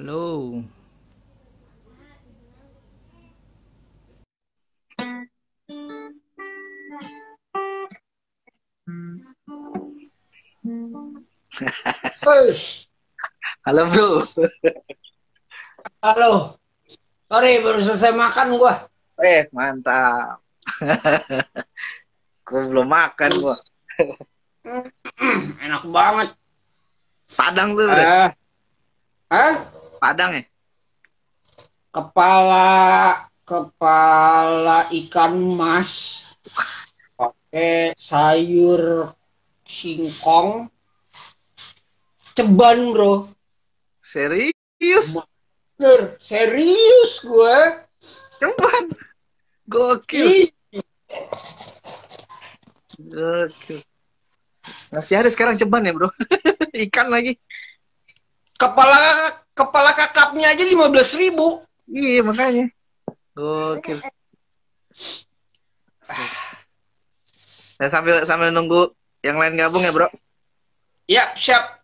Halo. Hei, Halo bro. halo. Sorry, baru selesai makan gua. Mantap. Gue belum makan gua. Enak banget. Padang tuh bro. Eh, Hah? Padang ya? Kepala kepala ikan mas pakai sayur singkong, ceban, bro. Serius? Bener, serius gue. Cuman gokil. Ih, Gokil. Masih ada sekarang ceban ya bro? Ikan lagi. kepala kepala kakapnya aja 15.000. Iya makanya. Gokil. Nah, sambil sambil nunggu yang lain gabung ya bro. Ya, siap.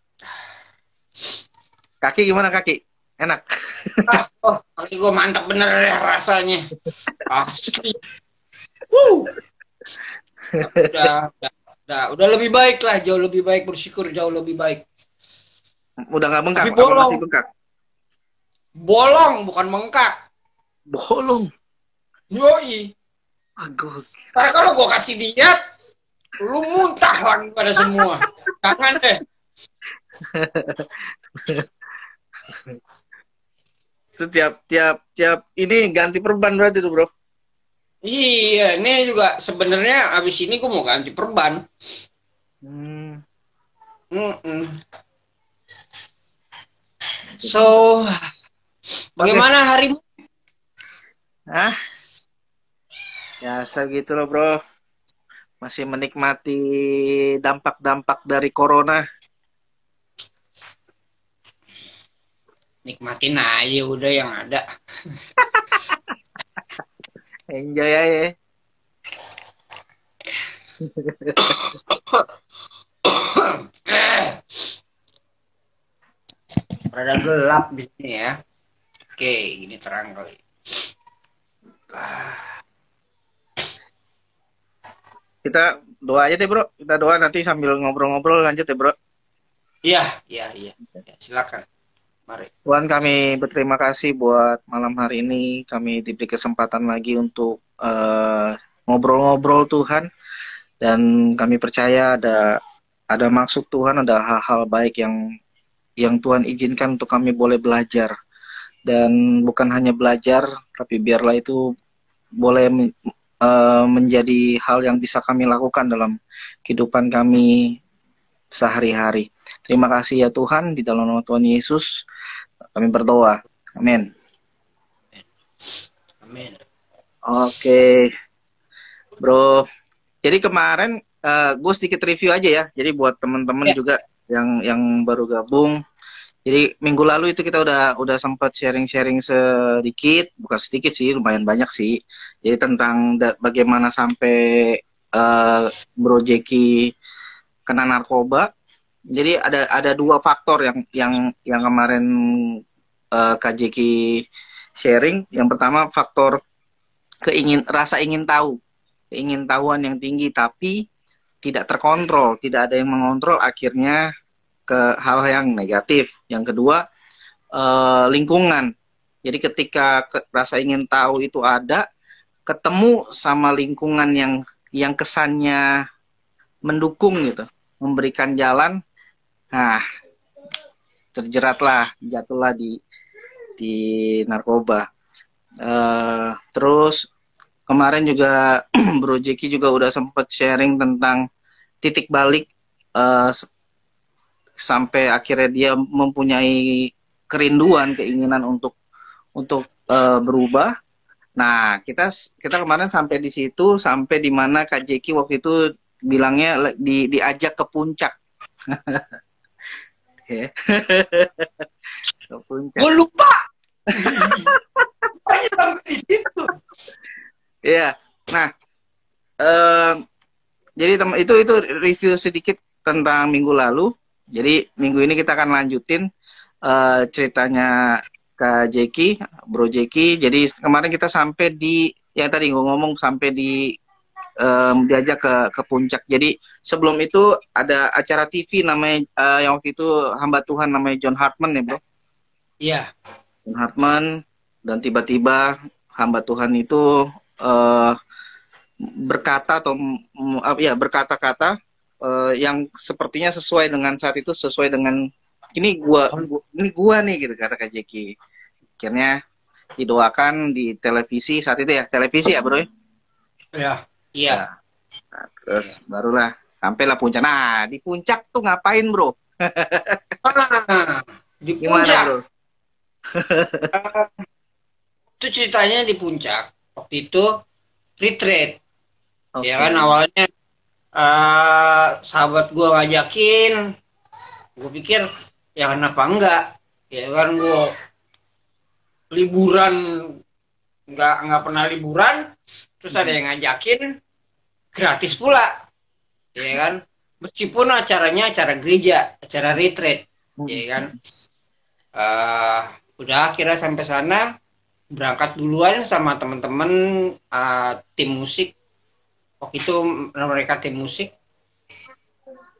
Kaki gimana kaki? Enak. Kali gue mantap bener ya rasanya. Asli. Wuh. Udah lebih baik lah, jauh lebih baik, bersyukur jauh lebih baik. Udah nggak bengkak? Tapi Apa masih bolong, bengkak? bolong bukan bengkak. Bolong. Yoi. Ah, gokil. Karena kalau gua kasih diet, lu muntah lagi pada semua. Jangan deh. Itu tiap tiap tiap ini ganti perban berarti tuh bro. Iya, ini juga sebenarnya abis ini gua mau ganti perban. Hmm. Mm-mm. So, Oke. bagaimana harimu? Ah, ya segitu loh bro. Masih menikmati dampak-dampak dari corona. Nikmatin aja udah yang ada. Enjoy aja. Eh, Rada gelap di sini ya. Oke, gini terang kali. Kita doa aja deh bro. Kita doa nanti sambil ngobrol-ngobrol lanjut ya bro. Iya, iya, iya. Ya, silakan. Mari. Tuhan kami berterima kasih buat malam hari ini. Kami diberi kesempatan lagi untuk ngobrol-ngobrol Tuhan. Dan kami percaya ada maksud Tuhan, ada hal-hal baik yang Tuhan izinkan untuk kami boleh belajar. Dan bukan hanya belajar, tapi biarlah itu boleh menjadi hal yang bisa kami lakukan dalam kehidupan kami sehari-hari. Terima kasih ya Tuhan, di dalam nama Tuhan Yesus kami berdoa. Amin. Amin. Oke, bro. Jadi kemarin gue sedikit review aja ya. Jadi buat teman-teman Ya, juga yang baru gabung. Jadi minggu lalu itu kita udah sempat sharing-sharing sedikit, bukan sedikit sih, lumayan banyak sih. Jadi tentang bagaimana sampai Bro Jeki kena narkoba. Jadi ada dua faktor yang kemarin Kak Jeki sharing. Yang pertama faktor rasa ingin tahu, keingintahuan yang tinggi tapi tidak terkontrol, tidak ada yang mengontrol, akhirnya ke hal yang negatif. Yang kedua lingkungan. Jadi ketika rasa ingin tahu itu ada, ketemu sama lingkungan yang kesannya mendukung gitu, memberikan jalan, nah terjeratlah, jatuhlah di narkoba. Terus kemarin juga Bro Jeki juga udah sempet sharing tentang titik balik uh, sampai akhirnya dia mempunyai kerinduan, keinginan untuk berubah. Nah, kita kemarin sampai di situ, sampai di mana Kak Jeki waktu itu bilangnya diajak ke puncak. Ya, ke puncak. gue lupa. Pokoknya sampai di situ. Iya. Nah, eh, jadi itu review sedikit tentang minggu lalu. Jadi minggu ini kita akan lanjutin. ceritanya Kak Jeki, Bro Jeki. Jadi kemarin kita sampai di yang tadi gue ngomong sampai di diajak ke puncak. Jadi sebelum itu ada acara TV namanya yang waktu itu hamba Tuhan namanya John Hartman ya bro. Iya. John Hartman dan tiba-tiba hamba Tuhan itu eh, berkata atau ya berkata-kata yang sepertinya sesuai dengan saat itu sesuai dengan ini gua nih gitu kata Kak Jeki. Akhirnya didoakan di televisi saat itu ya televisi ya bro ya. Iya. Iya. Ya. Nah, terus barulah sampailah puncak. Nah, di puncak tuh ngapain, Bro? Ah, di Gimana, puncak. Bro? Itu ceritanya di puncak. Waktu itu retreat. Ya Oke. kan awalnya sahabat gue ngajakin, gue pikir ya kenapa enggak? Ya kan gue liburan nggak pernah liburan, terus ada yang ngajakin gratis pula, ya kan? Meskipun acaranya acara gereja, acara retreat, ya kan? Uh, Udah akhirnya sampai sana, berangkat duluan sama teman-teman tim musik. Waktu itu mereka tim musik.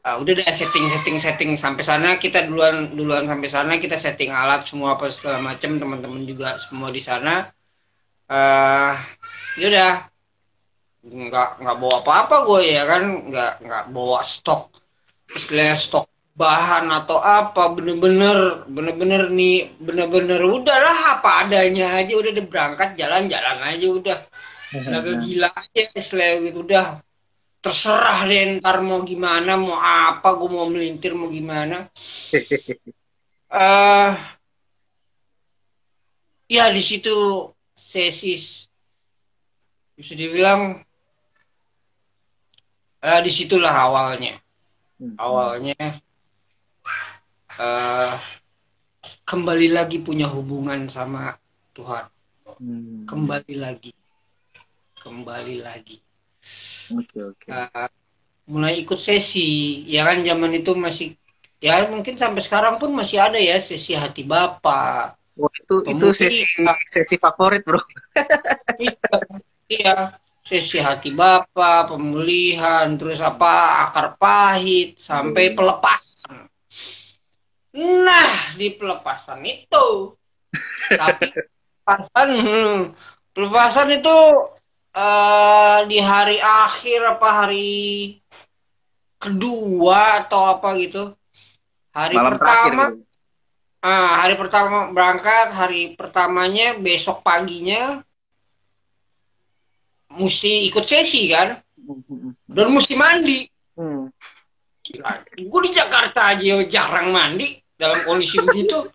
Udah deh setting sampai sana, kita duluan sampai sana, kita setting alat semua apa segala macam, teman-teman juga semua di sana. Ya udah nggak bawa apa-apa gue ya kan, nggak bawa stok stok bahan atau apa, bener-bener nih bener-bener udahlah apa adanya aja, udah berangkat jalan-jalan aja udah gila aja istilah gitu, udah terserah deh ntar mau gimana, mau apa, gue mau melintir mau gimana. Ya di situ sesi bisa dibilang disitulah awalnya kembali lagi punya hubungan sama Tuhan, kembali lagi Oke. Mulai ikut sesi ya kan, zaman itu masih ya mungkin sampai sekarang pun masih ada ya sesi hati Bapa. Oh, itu sesi favorit, Bro. Iya, sesi hati Bapa, pemulihan, terus apa akar pahit sampai pelepasan. Nah, di pelepasan itu, tapi pelepasan itu di hari akhir apa hari kedua atau apa gitu. Hari Malam pertama, terakhir, gitu. hari pertama berangkat, hari pertamanya besok paginya mesti ikut sesi kan, dan mesti mandi. Gue di Jakarta aja jarang mandi dalam kondisi begitu,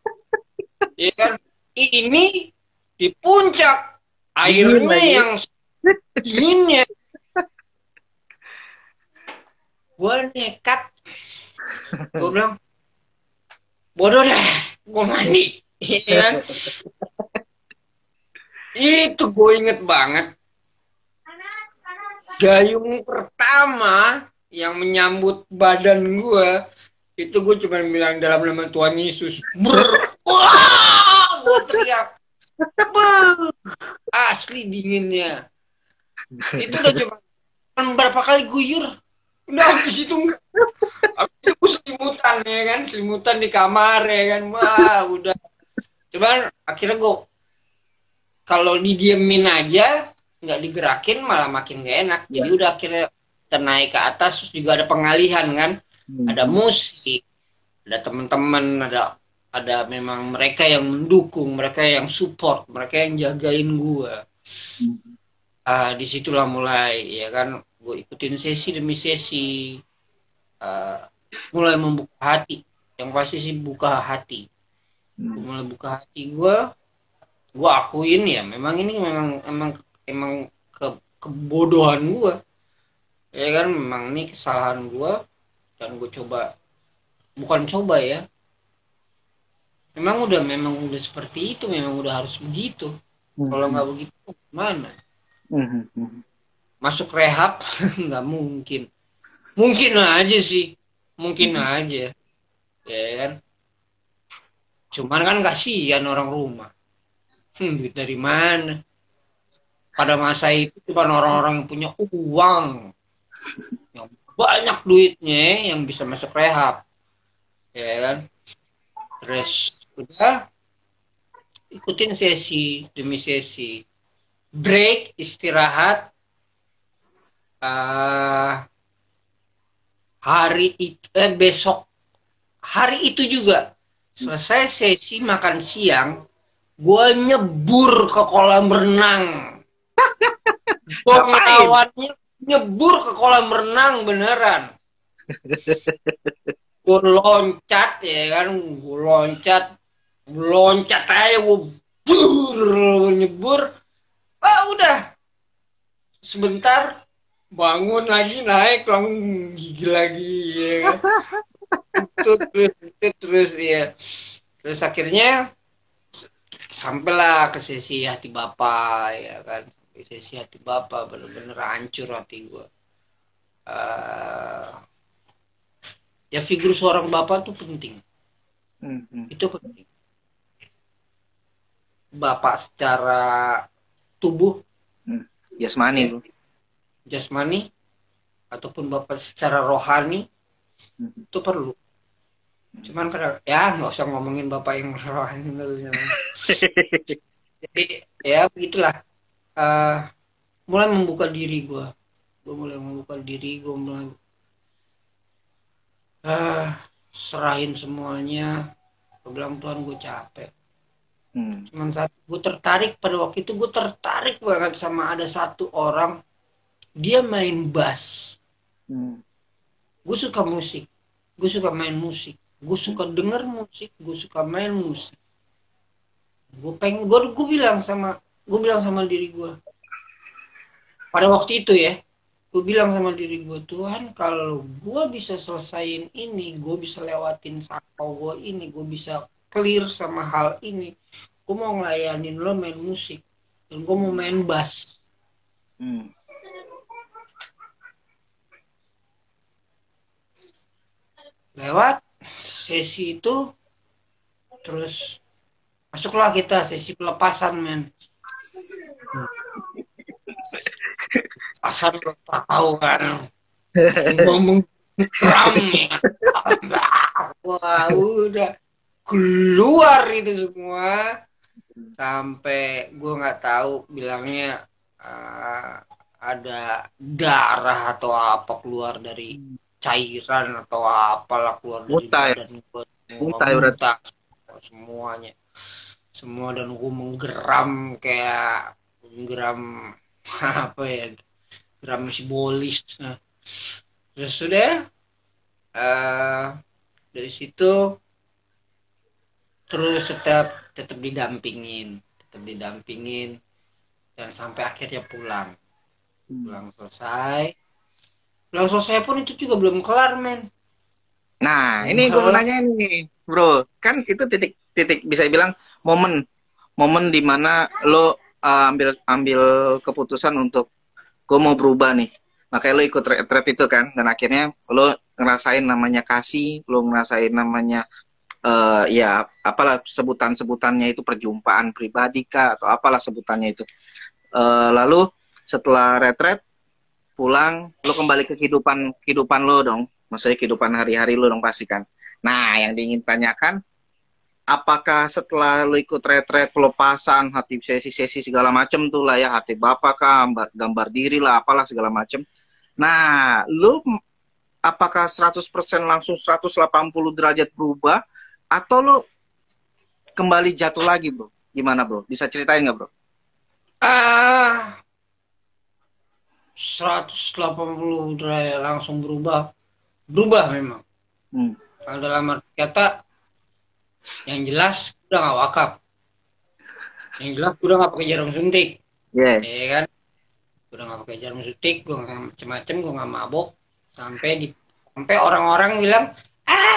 ya kan. Ini di puncak airnya yang dinginnya, gue nekat, gue bilang bodoh deh, gue mandi, ya kan. Itu gue inget banget gayung pertama yang menyambut badan gue, itu gue cuma bilang dalam nama Tuhan Yesus. Wah, gue teriak. Asli dinginnya. Itu udah cuma berapa kali guyur. Udah habis itu enggak. Habis itu gue selimutan ya kan, selimutan di kamar ya kan. Wah, udah. Cuman akhirnya gue kalau didiemin aja, nggak digerakin malah makin nggak enak. Jadi udah akhirnya naik ke atas, terus juga ada pengalihan kan, ada musik, ada teman-teman, ada memang mereka yang mendukung, mereka yang support, mereka yang jagain gue. Disitulah mulai ya kan, gue ikutin sesi demi sesi, mulai membuka hati. Yang pasti sih buka hati. Mulai buka hati gue akuin ya, memang ini emang kebodohan gue. Ya kan, memang ini kesalahan gue, dan gue bukan coba ya, memang udah seperti itu, memang udah harus begitu. Kalau nggak begitu gimana? Masuk rehab nggak mungkin aja sih, mungkin aja ya kan. Cuman kan kasihan orang rumah. Duit dari mana? Pada masa itu cuma orang-orang yang punya uang, yang banyak duitnya, yang bisa masuk rehab, ya kan? Terus udah ikutin sesi demi sesi, break, istirahat. Hari itu besok hari itu juga selesai sesi makan siang, gue nyebur ke kolam renang. Gue ngelawannya nyebur ke kolam renang beneran. Gue loncat ya kan, gue loncat aja gue nyebur. Udah sebentar bangun lagi, naik langsung gigi lagi ya kan. terus ya. Terus akhirnya sampailah ke sesi hati Bapak ya kan. Sesi hati Bapak bener-bener hancur hati gue. Ya figur seorang Bapak tuh penting. Itu penting. Bapak secara tubuh, jasmani bro, jasmani, ataupun Bapak secara rohani, itu perlu. Cuman ya nggak usah ngomongin Bapak yang rohani. Jadi ya begitulah. Mulai membuka diri gue mulai serahin semuanya. Gue bilang Tuhan gue capek. Cuman satu, gue tertarik pada waktu itu, gue tertarik banget sama ada satu orang, dia main bass. Gue suka musik, gue suka main musik, gue suka denger musik, gue suka main musik. Gue bilang sama diri gue pada waktu itu ya, gue bilang sama diri gue, Tuhan kalau gue bisa selesaiin ini, gue bisa lewatin sakau gue ini, gue bisa clear sama hal ini, gue mau ngelayanin lo main musik, dan gue mau main bass. Lewat sesi itu, terus masuklah kita sesi pelepasan, men. Pasar lo tahu kan, ngomong drum ya. Wah, udah keluar itu semua, sampai gue nggak tahu bilangnya ada darah atau apa keluar dari cairan atau apalah keluar dari badan gue, muntah semuanya, semua, dan gue menggeram kayak apa ya, geram simbolis. Terus sudah dari situ terus tetap didampingin dan sampai akhirnya pulang selesai pun itu juga belum kelar, men. Nah, ini gue mau nanya nih, bro, kan itu titik bisa bilang momen di mana lo ambil keputusan untuk gue mau berubah nih, makanya lo ikut retreat itu kan, dan akhirnya lo ngerasain namanya kasih, lo ngerasain namanya ya apalah sebutannya itu, perjumpaan pribadi kah atau apalah sebutannya itu. Lalu setelah retreat pulang, lo kembali ke kehidupan lo dong, maksudnya kehidupan hari-hari lo dong pasti kan. Nah, yang diingin tanyakan, apakah setelah lo ikut retreat pelepasan, hati sesi segala macem tuh lah ya, hati Bapak kah, gambar diri lah, apalah segala macem. Nah, lo apakah 100% langsung 180 derajat berubah, atau lo kembali jatuh lagi, bro? Gimana, bro? Bisa ceritain nggak, bro? 180 derajat langsung berubah memang. Kalau dalam arti kata, yang jelas udah nggak wakaf, yang jelas udah nggak pakai jarum suntik, ya kan? Udah nggak pakai jarum suntik, gue nggak macem-macem, gue nggak mabok, sampai orang-orang bilang,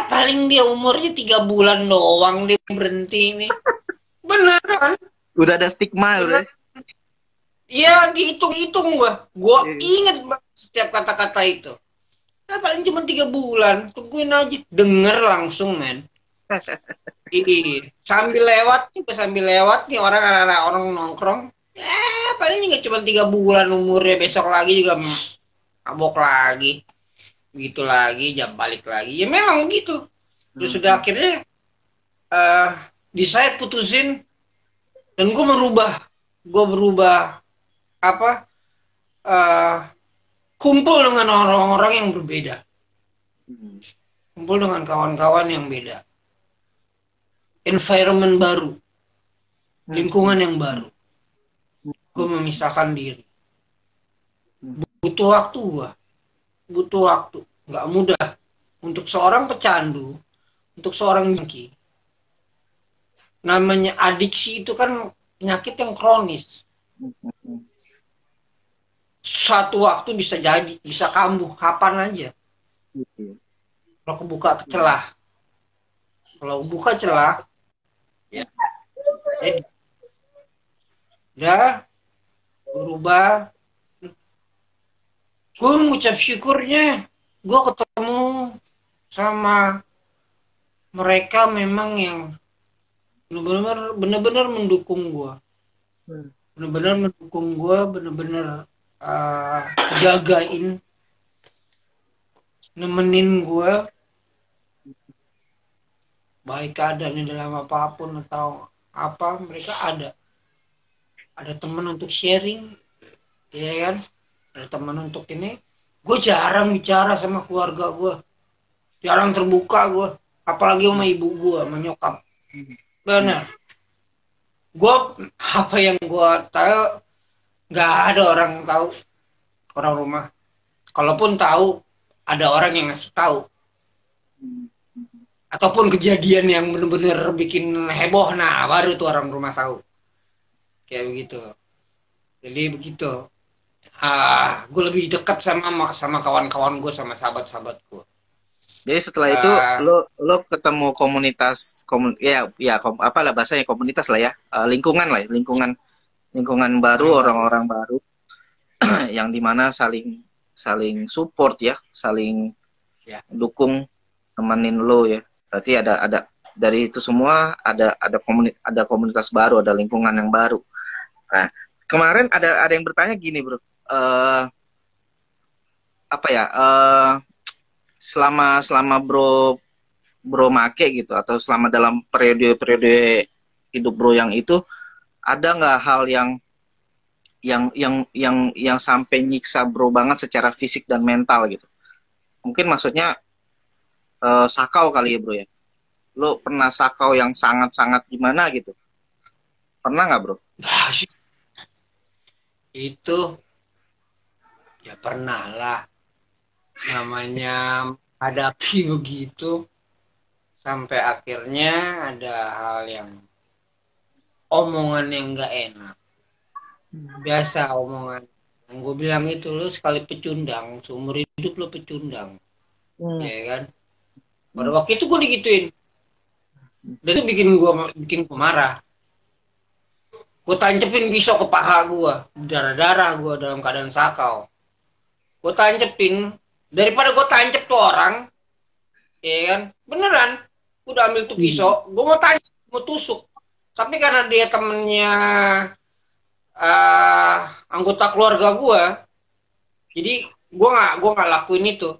paling dia umurnya 3 bulan doang dia berhenti nih. Bener kan? Udah ada stigma udah. Iya, dihitung-hitung gue inget banget setiap kata-kata itu. Paling cuma 3 bulan, tungguin aja, denger langsung, men. sambil lewat nih orang anak-anak orang nongkrong. Paling juga cuma 3 bulan umurnya, besok lagi juga mabok lagi, begitu lagi, jam balik lagi. Ya memang begitu. Terus sudah akhirnya saya putusin dan gue berubah apa? Kumpul dengan orang-orang yang berbeda, kumpul dengan kawan-kawan yang beda, environment baru, lingkungan yang baru. Gue memisahkan diri. Butuh waktu, nggak mudah untuk seorang pecandu, untuk seorang jengki. Namanya adiksi itu kan penyakit yang kronis. Suatu waktu bisa kambuh kapan aja. Kalau kebuka celah, ya, udah berubah. Gue mengucap syukurnya gue ketemu sama mereka memang yang benar-benar mendukung gue, benar-benar jagain, nemenin gue, baik keadaannya dalam apapun atau apa, mereka ada teman untuk sharing, ya kan, ada teman untuk ini. Gue jarang bicara sama keluarga gue, jarang terbuka gue, apalagi sama ibu gue, sama nyokap. Benar, gue apa yang gue tahu nggak ada orang tahu, orang rumah. Kalaupun tahu, ada orang yang ngasih tahu, ataupun kejadian yang benar-benar bikin heboh, nah baru tuh orang rumah tahu. Kayak begitu. Jadi begitu. Gue lebih dekat sama kawan-kawan gue, sama sahabat-sahabat gue. Jadi setelah itu lo ketemu komunitas, apalah bahasanya, komunitas lah ya, lingkungan baru, orang-orang baru yang dimana saling support ya, saling dukung, temenin lo ya. Berarti ada dari itu semua ada komunitas baru, ada lingkungan yang baru. Nah, kemarin ada yang bertanya gini, bro. Selama bro make gitu, atau selama dalam periode hidup bro yang itu, ada nggak hal yang sampai nyiksa bro banget secara fisik dan mental gitu? Mungkin maksudnya sakau kali ya, bro ya. Lo pernah sakau yang sangat-sangat gimana gitu? Pernah nggak, bro? Itu ya pernah lah, namanya hadapi begitu, sampai akhirnya ada hal yang omongan yang nggak enak. Biasa omongan yang gue bilang itu, lo sekali pecundang, seumur hidup lo pecundang. Ya kan, pada waktu itu gue digituin, dan itu bikin gue marah. Gue tancepin pisau ke paha gue, darah gue dalam keadaan sakau. Gue tancepin, daripada gue tancep tuh orang, ya kan, beneran, udah ambil tuh pisau, gue mau tusuk, tapi karena dia temennya anggota keluarga gue, jadi gue nggak lakuin itu.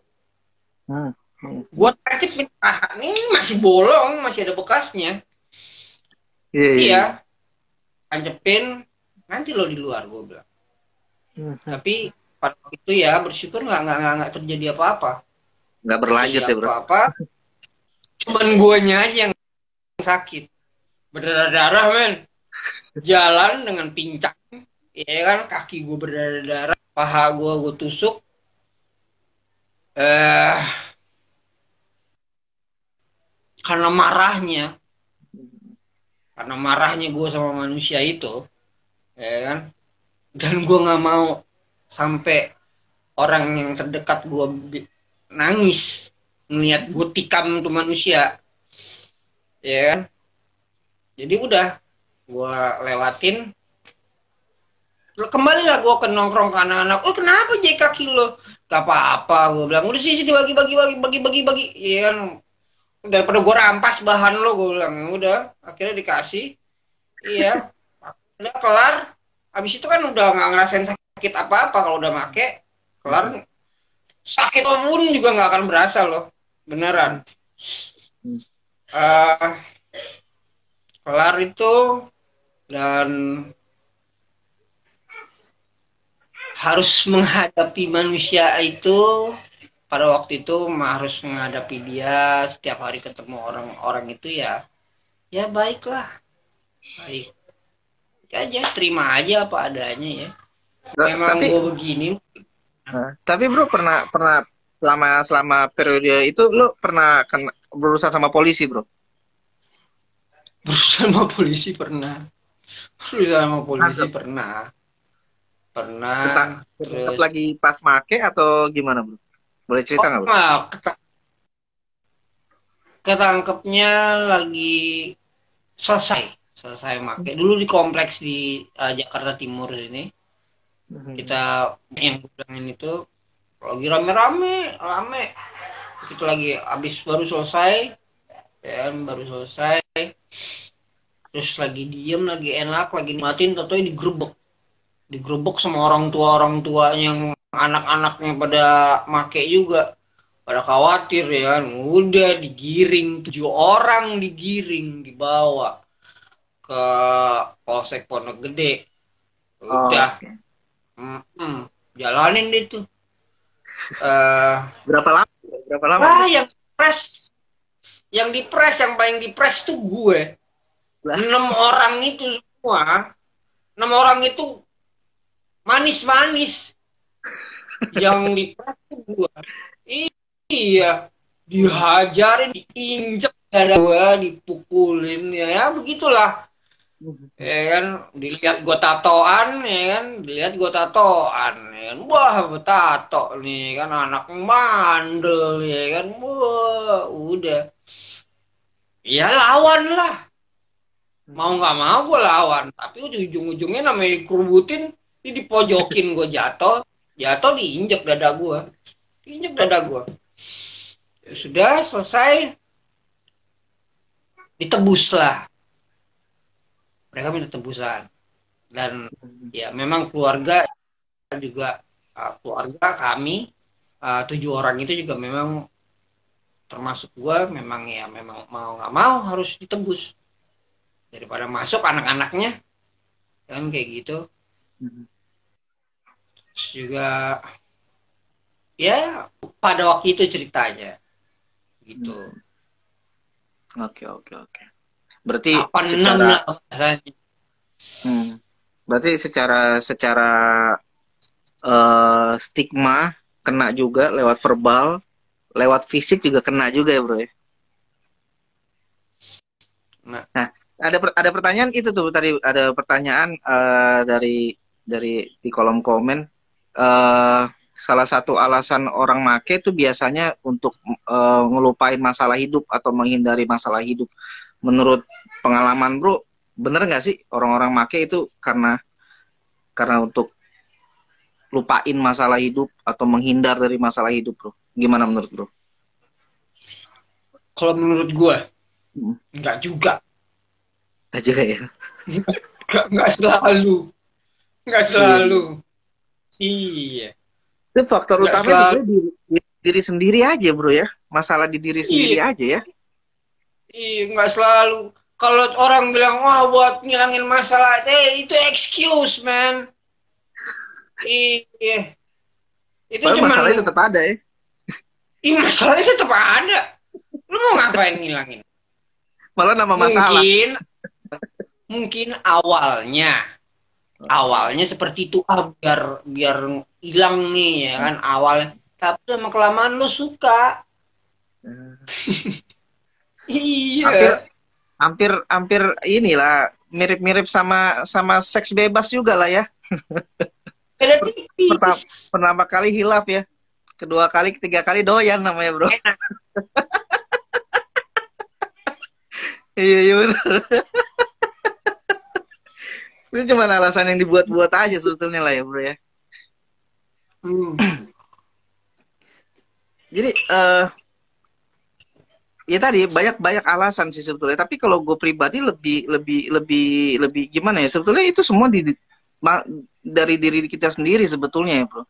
Gue tancepin paha, ini masih bolong, masih ada bekasnya. Iya. Tancepin, nanti lo di luar, gue bilang. Tapi pada waktu itu ya bersyukur nggak terjadi apa-apa. Nggak berlanjut ya, bro. Apa-apa. Cuman guanya aja yang sakit, berdarah-darah, men. Jalan dengan pincang, ya kan, kaki gue berdarah-darah, paha gue tusuk. Karena marahnya gue sama manusia itu, ya kan, dan gue nggak mau sampai orang yang terdekat gue nangis ngelihat gue tikam tuh manusia, ya kan. Jadi udah gue lewatin, kembali lah gue ke nongkrong ke anak-anak. Oh, kenapa kaki lo? Gak apa-apa, gue bilang, udah sini bagi, ya kan. daripada gue rampas bahan lo, gue bilang. Ya udah, akhirnya dikasih. Iya, udah kelar. Habis itu kan udah nggak ngerasain sakit apa-apa kalau udah make. Kelar, sakit pun juga nggak akan berasa loh, beneran. uh, Kelar itu, dan harus menghadapi manusia itu. Pada waktu itu harus menghadapi dia, setiap hari ketemu orang-orang itu, ya ya baiklah, baik aja, terima aja apa adanya ya, memang Tapi gue begini. tapi bro, pernah pernah selama selama periode itu lo pernah kena berurusan sama polisi, bro? Bersama polisi pernah, bersama polisi Tangkap. pernah, Ketangkap terus lagi pas make atau gimana, bro? Boleh cerita oh nggak, bro? nggak, ketangkepnya lagi selesai selesai make dulu di kompleks di Jakarta Timur ini. Kita yang bilangin itu lagi rame itu, lagi habis baru selesai, ya kan, baru selesai, terus lagi diem, lagi enak, lagi nikmatin, tau digerebek sama orang tua yang anak-anaknya pada make juga, pada khawatir ya kan. Udah digiring 7 orang, digiring dibawa ke Polsek Pondok Gede. Oh, Udah, oke. jalanin deh tuh. eh Berapa lama? Berapa lama, bro? Wah, press yang dipres, yang paling dipres tuh gue. Lah, 6 orang itu semua, 6 orang itu manis-manis. Yang dipres tuh gue. Iya, dihajarin, diinjek dada gue, dipukulin, ya begitulah. Ya kan, dilihat gue tatoan, ya kan, dilihat gue tatoan, ya kan, wah betato nih kan, anak mandel, ya kan, wah udah, ya lawan lah, mau nggak mau gue lawan, tapi ujung-ujungnya namanya dikerubutin, dipojokin, gue jatuh, jatuh diinjek dada gue, diinjek dada gue. Ya sudah selesai, ditebus lah, mereka minta tebusan, dan ya memang keluarga juga, keluarga kami 7 orang itu juga memang termasuk gue, memang ya memang mau nggak mau harus ditebus daripada masuk anak-anaknya kan, kayak gitu. Terus juga ya pada waktu itu ceritanya gitu. oke, oke, oke. Berarti 86 secara lah bahasanya. berarti secara secara stigma kena juga lewat verbal, lewat fisik juga kena juga ya, bro ya. Nah, Nah, ada pertanyaan itu tuh tadi, ada pertanyaan dari di kolom komen. Salah satu alasan orang make itu biasanya untuk ngelupain masalah hidup atau menghindari masalah hidup. Menurut pengalaman bro, bener nggak sih orang-orang make itu karena untuk lupain masalah hidup atau menghindar dari masalah hidup, bro? Gimana menurut bro? kalau menurut gue nggak juga, Nggak juga ya. nggak selalu, nggak Iya. selalu. Iya, Itu faktor nggak utamanya selalu. sebenarnya diri sendiri aja, bro ya. Masalah di diri sendiri Iya, aja ya. iya, nggak selalu. Kalau orang bilang wah buat ngilangin masalah, itu excuse man. Iya, itu Padahal cuman, masalahnya tetap ada ya. masalahnya tetap ada. Lu mau ngapain ngilangin? Malah nama masalah. Mungkin, awalnya seperti itu, biar biar hilang nih ya kan awal. Tapi lama kelamaan lu suka. Hampir Iya. hampir hampir inilah mirip-mirip sama sama seks bebas juga lah ya. Beda Pertama, tipis. pertama kali hilaf ya. Kedua kali, ketiga kali doyan namanya, bro. Enak. Iya, iya bener. Itu cuma alasan yang dibuat-buat aja sebetulnya lah ya, bro ya. Hmm. Jadi ya tadi banyak alasan sih sebetulnya. Tapi kalau gue pribadi lebih gimana ya? Sebetulnya itu semua ma- dari diri kita sendiri sebetulnya ya, bro.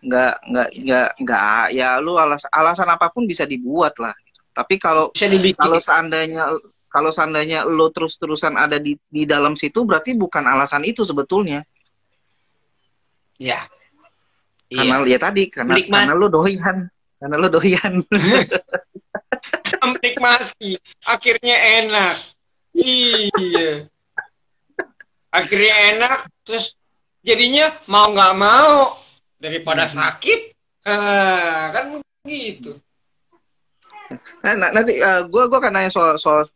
Nggak ya lu alasan apapun bisa dibuat lah. Tapi kalau Bisa dibikin. kalau seandainya kalau seandainya lo terus-terusan ada di dalam situ berarti bukan alasan itu sebetulnya. Ya, Karena iya. ya tadi karena Menikmati, lo doyan. Karena lo doyan. menikmati. Akhirnya enak. Iya. Akhirnya enak, terus jadinya mau nggak mau daripada sakit, kan begitu. Nah, nanti gua akan nanya soal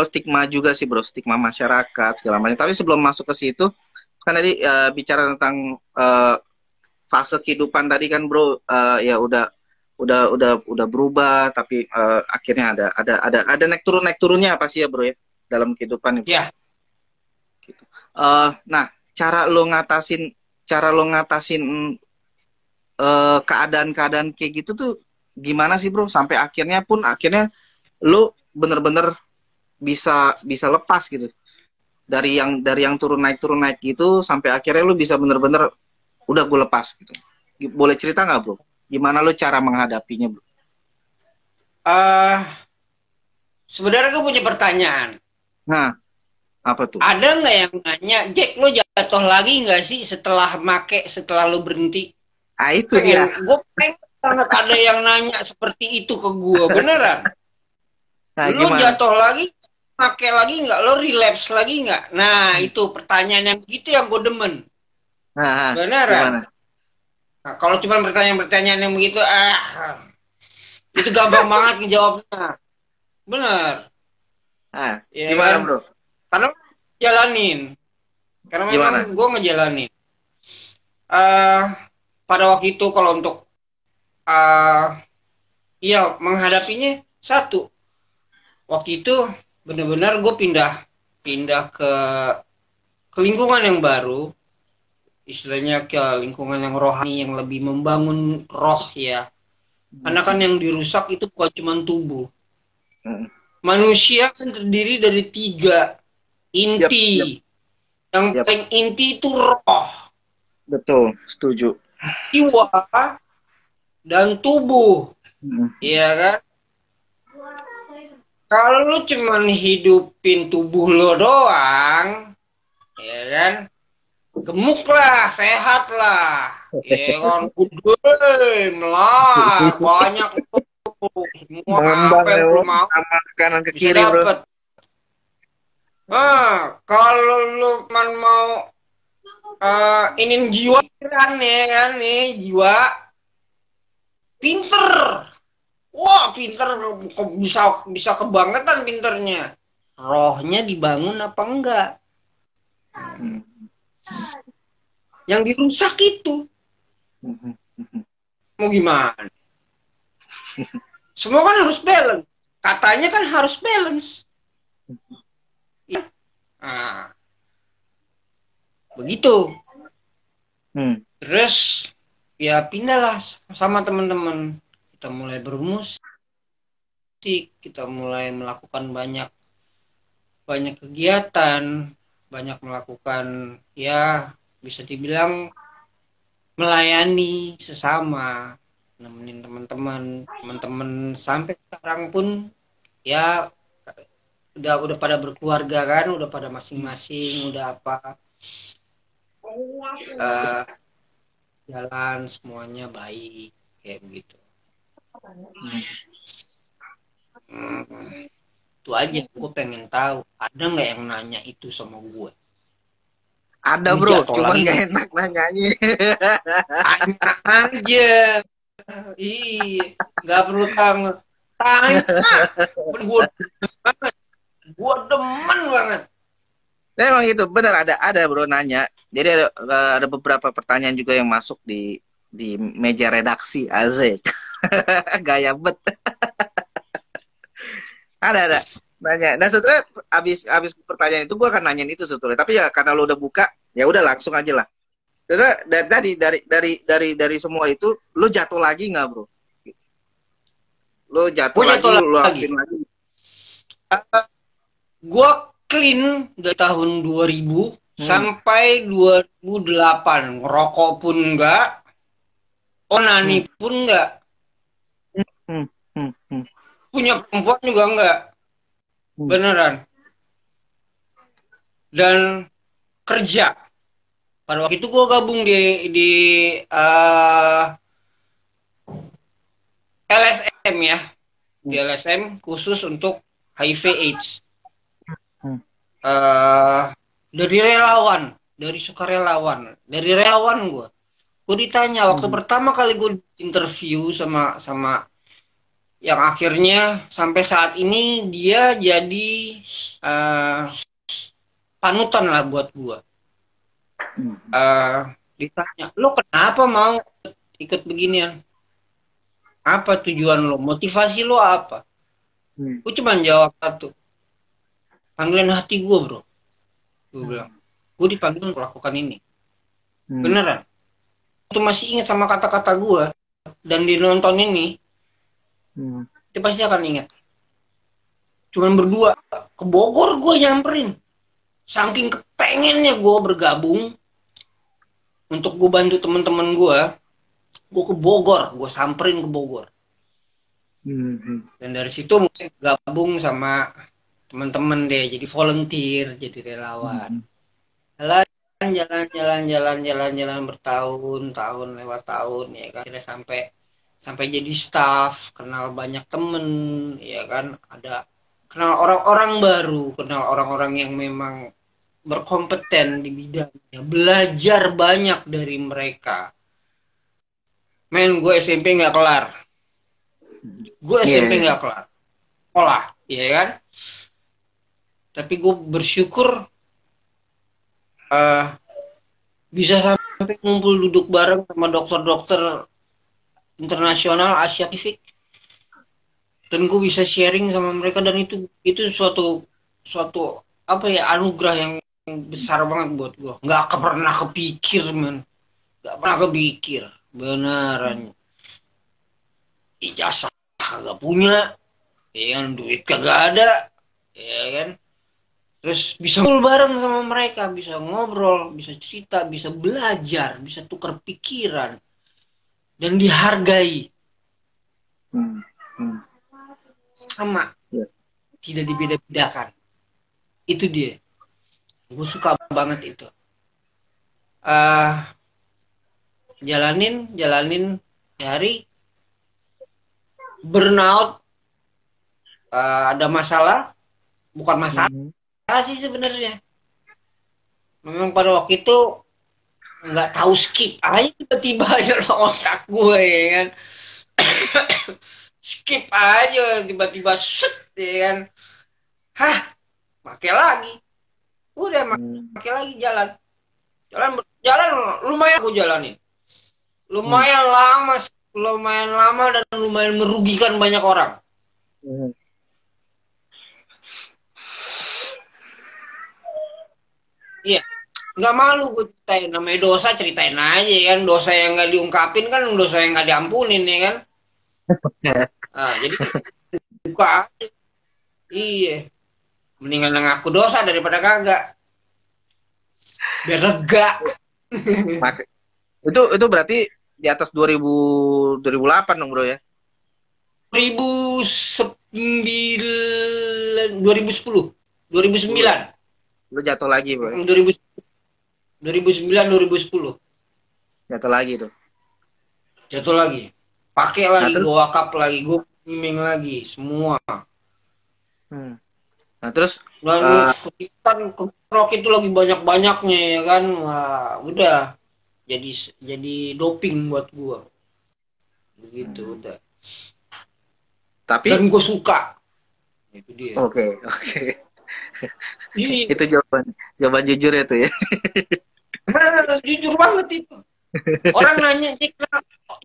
stigma juga sih bro, stigma masyarakat segala macam. Tapi sebelum masuk ke situ, kan tadi bicara tentang fase kehidupan tadi kan bro, ya udah berubah, tapi akhirnya ada naik turunnya pasti ya bro ya dalam kehidupan itu. Ya, Gitu. Nah, cara lo ngatasin keadaan-keadaan kayak gitu tuh gimana sih bro? Sampai akhirnya lo bener-bener bisa lepas gitu dari yang turun naik gitu sampai akhirnya lu bisa bener-bener udah gue lepas gitu. Boleh cerita nggak bro? Gimana lu cara menghadapinya bro? uh, sebenarnya gue punya pertanyaan. Nah, apa tuh? Ada nggak yang nanya, Jack, lo jatuh lagi nggak sih setelah lo berhenti? Ah itu dia. Gue pengen banget ada yang nanya seperti itu ke gue, beneran. Nah, Lo gimana? jatuh lagi, pakai lagi nggak? Lo relapse lagi nggak? Nah, itu pertanyaan yang begitu yang gue demen. Nah, Beneran. gimana? Nah, kalau cuma pertanyaan-pertanyaan yang begitu, itu gampang banget ngejawabnya. Bener, Nah, ya gimana kan? bro? Karena jalanin. Karena memang Gimana? gue ngejalanin. Uh, pada waktu itu kalau untuk ya menghadapinya satu. Waktu itu benar-benar gue pindah ke lingkungan yang baru, istilahnya ke lingkungan yang rohani, yang lebih membangun roh ya. Karena kan yang dirusak itu bukan cuma tubuh. Hmm. Manusia kan terdiri dari 3 Yap, yap, inti. Yang yap. paling inti itu roh, Betul, setuju. jiwa, dan tubuh. Hmm. Iya kan? Kalau lu cuma hidupin tubuh lo doang, ya kan? Gemuk lah, sehat lah. Ya kan? Gede, melar, banyak tuh. Semua Mengembang apa ya yang bro, lu mau sama kanan ke bisa kiri bro. dapet. Kalau lu man mau inin jiwa kan ya kan nih jiwa pinter, wah pinter, bisa bisa kebangetan pinternya. Rohnya dibangun apa enggak? Hmm. Yang dirusak itu mau gimana? Semua kan harus balance. Katanya kan harus balance. Ya. Nah, begitu. Terus ya pindahlah sama teman-teman. Kita mulai bermusik, kita mulai melakukan banyak kegiatan, banyak melakukan ya bisa dibilang melayani sesama, nemenin teman-teman sampai sekarang pun ya udah pada berkeluarga kan, udah pada masing-masing, udah apa jalan semuanya baik kayak begitu. Itu aja gue pengen tahu ada nggak yang nanya itu sama gue. Ada bro, cuman nggak enak nanyanya. Tanya aja. Ih, nggak perlu tanya. Gue demen banget. Nah, emang itu benar ada bro nanya. Jadi ada beberapa pertanyaan juga yang masuk di meja redaksi Azek. Gaya bet. ada nanya. Nah sebetulnya abis pertanyaan itu gue akan nanyain itu sebetulnya. Tapi ya karena lo udah buka, ya udah langsung aja lah. Dari semua itu, lo jatuh lagi nggak bro? Lo jatuh Gue lagi, jatuh lo lagi. aktif lagi. Gue clean dari tahun 2000 Hmm. sampai 2008. Ngerokok pun enggak, onani Hmm. pun enggak, Hmm. Hmm. Hmm. punya perempuan juga enggak. Hmm. Beneran. Dan kerja. Pada waktu itu gue gabung di LSM ya. Di Hmm. LSM khusus untuk HIV/AIDS. Hmm. Dari relawan, dari sukarelawan, dari relawan gue. Gue ditanya waktu Hmm. pertama kali gue interview sama sama yang akhirnya sampai saat ini dia jadi uh, panutan lah buat gue. Hmm. Ditanya, lo kenapa mau ikut beginian? Apa tujuan lo? Motivasi lo apa? Hmm. Gue cuma jawab satu, panggilan hati gue bro. Gue bilang, gue dipanggil untuk melakukan ini. Hmm. Beneran. Itu masih ingat sama kata-kata gue dan di nonton ini, Hmm. dia pasti akan ingat. Cuman berdua ke Bogor gue nyamperin. Saking kepengennya gue bergabung untuk gue bantu teman-teman gue ke Bogor, gue samperin ke Bogor. Hmm. Dan dari situ mungkin gabung sama teman-teman deh, jadi volunteer, jadi relawan. Hmm. Jalan bertahun-tahun lewat tahun ya kan. Akhirnya sampai jadi staff, kenal banyak temen, ya kan. Ada kenal orang-orang baru, kenal orang-orang yang memang berkompeten di bidangnya, belajar banyak dari mereka. Men, gue SMP nggak kelar. Gue SMP Yeah. nggak kelar. Sekolah, ya kan. Tapi gue bersyukur bisa sampai ngumpul duduk bareng sama dokter-dokter internasional Asia Pasifik. Dan gue bisa sharing sama mereka dan itu suatu apa ya, anugerah yang besar banget buat gue. Nggak pernah kepikir, men. Nggak pernah kepikir. Beneran. Ijazah kagak punya, ya kan, duit kagak ada, ya kan. Terus bisa ngobrol bareng sama mereka, bisa ngobrol, bisa cerita, bisa belajar, bisa tukar pikiran dan dihargai Hmm. Hmm. sama, Yeah. tidak dibeda-bedakan. Itu dia. Gue suka banget itu. Jalanin hari burnout, ada masalah, bukan masalah Hmm. sih sebenarnya. Memang pada waktu itu nggak tahu skip aja tiba-tiba aja otak gue, ya kan. Skip aja tiba-tiba set, ya kan. Hah, pakai lagi. Udah Hmm. pakai lagi jalan. Jalan lumayan aku jalanin. Hmm. Lumayan lama dan lumayan merugikan banyak orang. Hmm. Iya, nggak malu gue ceritain. Namanya dosa, ceritain aja kan. Dosa yang nggak diungkapin kan dosa yang nggak diampunin, ya kan. Jadi buka aja. Iya, mendingan ngaku dosa daripada kagak. Biar lega. Itu berarti di atas 2008 dong, Bro ya. 2009, 2009. Lu jatuh lagi, Bro ya. 2009, 2010. Jatuh lagi tuh. Jatuh lagi. Pakai Nah, lagi, terus gue wakap lagi, gue miming lagi, semua. hmm. Nah, terus Dan kan rock itu lagi banyak-banyaknya, ya kan. Wah, udah jadi doping buat gue. Begitu udah. tapi Dan gue suka. Itu dia. oke. Iya, Itu jawaban jujur itu ya. jujur banget itu. Orang nanya, Jack,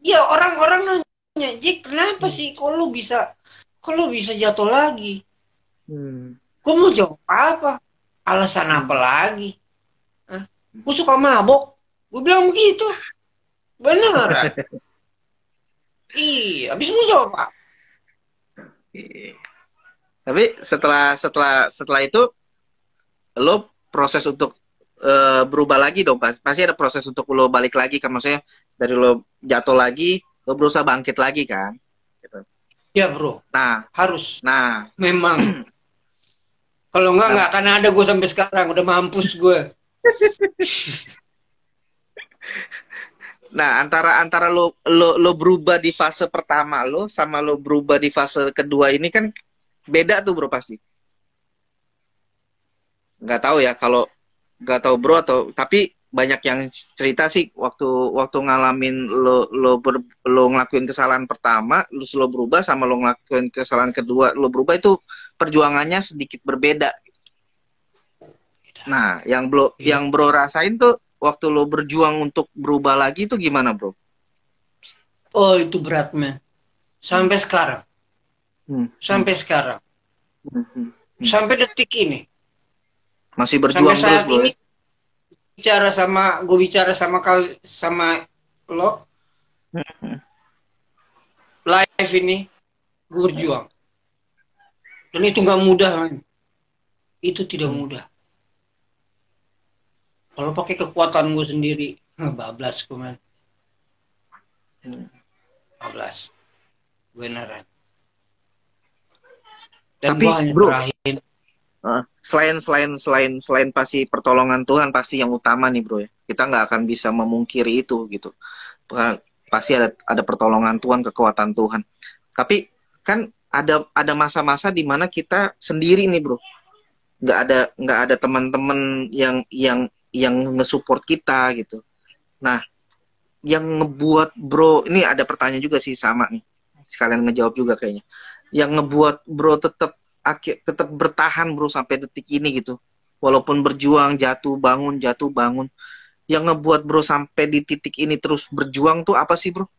iya, orang-orang nanya, Jack, kenapa sih kok lu bisa jatuh lagi? Hmm. Gue mau jawab apa? Alasan apa lagi? Gue suka mabok. Gue bilang begitu. Beneran. Iya, habis mau jawab apa? Iya. Tapi setelah itu lo proses untuk berubah lagi dong. Pasti ada proses untuk lo balik lagi kan, maksudnya dari lo jatuh lagi lo berusaha bangkit lagi kan gitu. Ya bro, Nah, harus. nah, Memang. Kalau nah, nggak akan ada gue sampai sekarang. Udah mampus gue. nah, antara lo berubah di fase pertama lo sama lo berubah di fase kedua ini kan beda tuh bro pasti. Nggak tahu ya kalau nggak tahu bro atau tapi banyak yang cerita sih waktu waktu ngalamin lo ngelakuin kesalahan pertama lo berubah sama lo ngelakuin kesalahan kedua lo berubah itu perjuangannya sedikit berbeda. Nah yang bro rasain tuh waktu lo berjuang untuk berubah lagi itu gimana bro? Oh itu berat men. Sampai sekarang. Sampai sekarang. Sampai detik ini. Masih berjuang sampai terus saat bro. ini gue bicara sama lo live ini gue berjuang dan itu nggak mudah man. Itu tidak mudah kalau pakai kekuatan gue sendiri. Bablas gue man. Bablas beneran. Dan Tapi gue hanya bro terakhir. Selain pasti pertolongan Tuhan pasti yang utama nih bro ya. Kita nggak akan bisa memungkiri itu gitu. Pasti ada pertolongan Tuhan, kekuatan Tuhan. Tapi kan ada masa-masa di mana kita sendiri nih bro. Nggak ada teman-teman yang nge-support kita gitu. Nah, yang ngebuat bro ini ada pertanyaan juga sih sama nih. Sekalian ngejawab juga kayaknya. Yang ngebuat bro tetap bertahan bro sampai detik ini gitu. Walaupun berjuang jatuh bangun. Yang ngebuat bro sampai di titik ini terus berjuang tuh apa sih bro?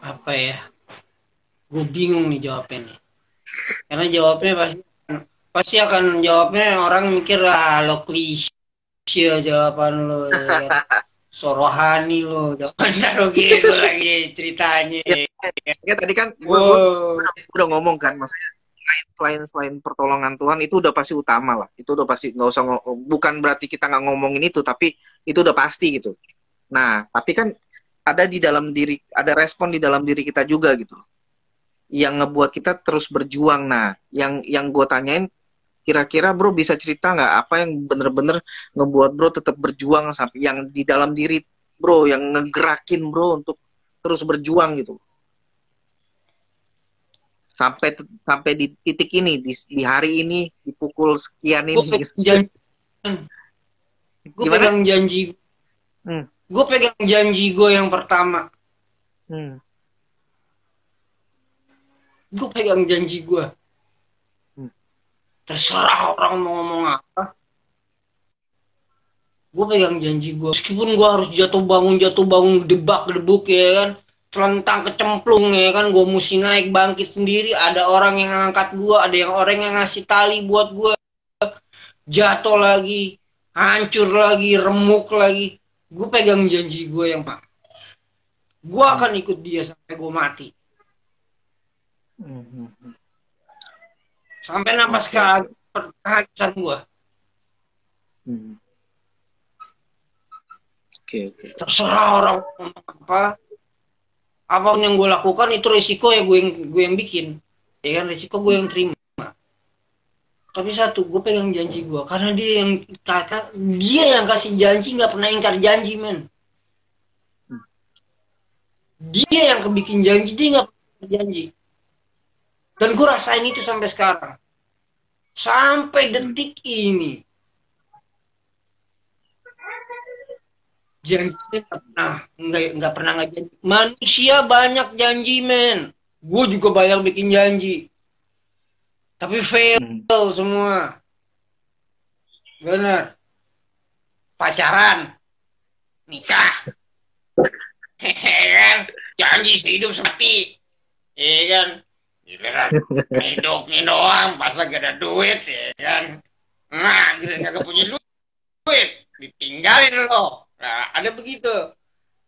Apa ya? Gue bingung nih jawabnya nih. Karena jawabnya pasti akan jawabnya orang mikir lo klise jawaban lo ya kan. Sorohani lo jangan taruh gitu lagi ceritanya. Ya tadi kan gue udah ngomong kan, maksudnya selain pertolongan Tuhan itu udah pasti utama lah. Itu udah pasti, nggak usah bukan berarti kita nggak ngomongin itu, tapi itu udah pasti gitu. Nah, tapi kan ada respon di dalam diri kita juga gitu, yang ngebuat kita terus berjuang. Nah, yang gue tanyain, kira-kira bro bisa cerita nggak apa yang bener-bener ngebuat bro tetap berjuang sampai yang di dalam diri bro, yang ngegerakin bro untuk terus berjuang gitu sampai di titik ini, di hari ini, di pukul sekian ini gitu. Gue pegang janji. Gue pegang janji gue yang pertama. Gue pegang janji gue. Terserah orang mau ngomong apa. Gue pegang janji gue. Meskipun gue harus jatuh bangun, gedebak-gedebuk ya kan. Telentang kecemplung ya kan. Gue mesti naik bangkit sendiri. Ada orang yang ngangkat gue. Ada orang yang ngasih tali buat gue. Jatuh lagi. Hancur lagi. Remuk lagi. Gue pegang janji gue yang pak. Gue akan ikut dia sampai gue mati. Sampai napas kehabisan gue. Terserah orang apa. Apapun yang gue lakukan itu resiko ya gue yang bikin. Ya kan, resiko gue yang terima. Tapi satu, gue pegang janji gue. Karena dia yang kasih janji, nggak pernah ingkar janji, men. Dia yang kebikin janji, dia nggak pernah janji. Dan gue rasain itu sampai sekarang. Sampai detik ini. Janji nggak pernah nggak janji. Manusia banyak janji, men. Gue juga banyak bikin janji. Tapi fail semua. Bener. Pacaran. Nikah. Kan? Janji sehidup semati. Iya kan? Giliran hidup nih doang. Pas lagi ada duit. Ya kan? Nah, giliran gak punya duit. Ditinggalin lo. Nah, ada begitu.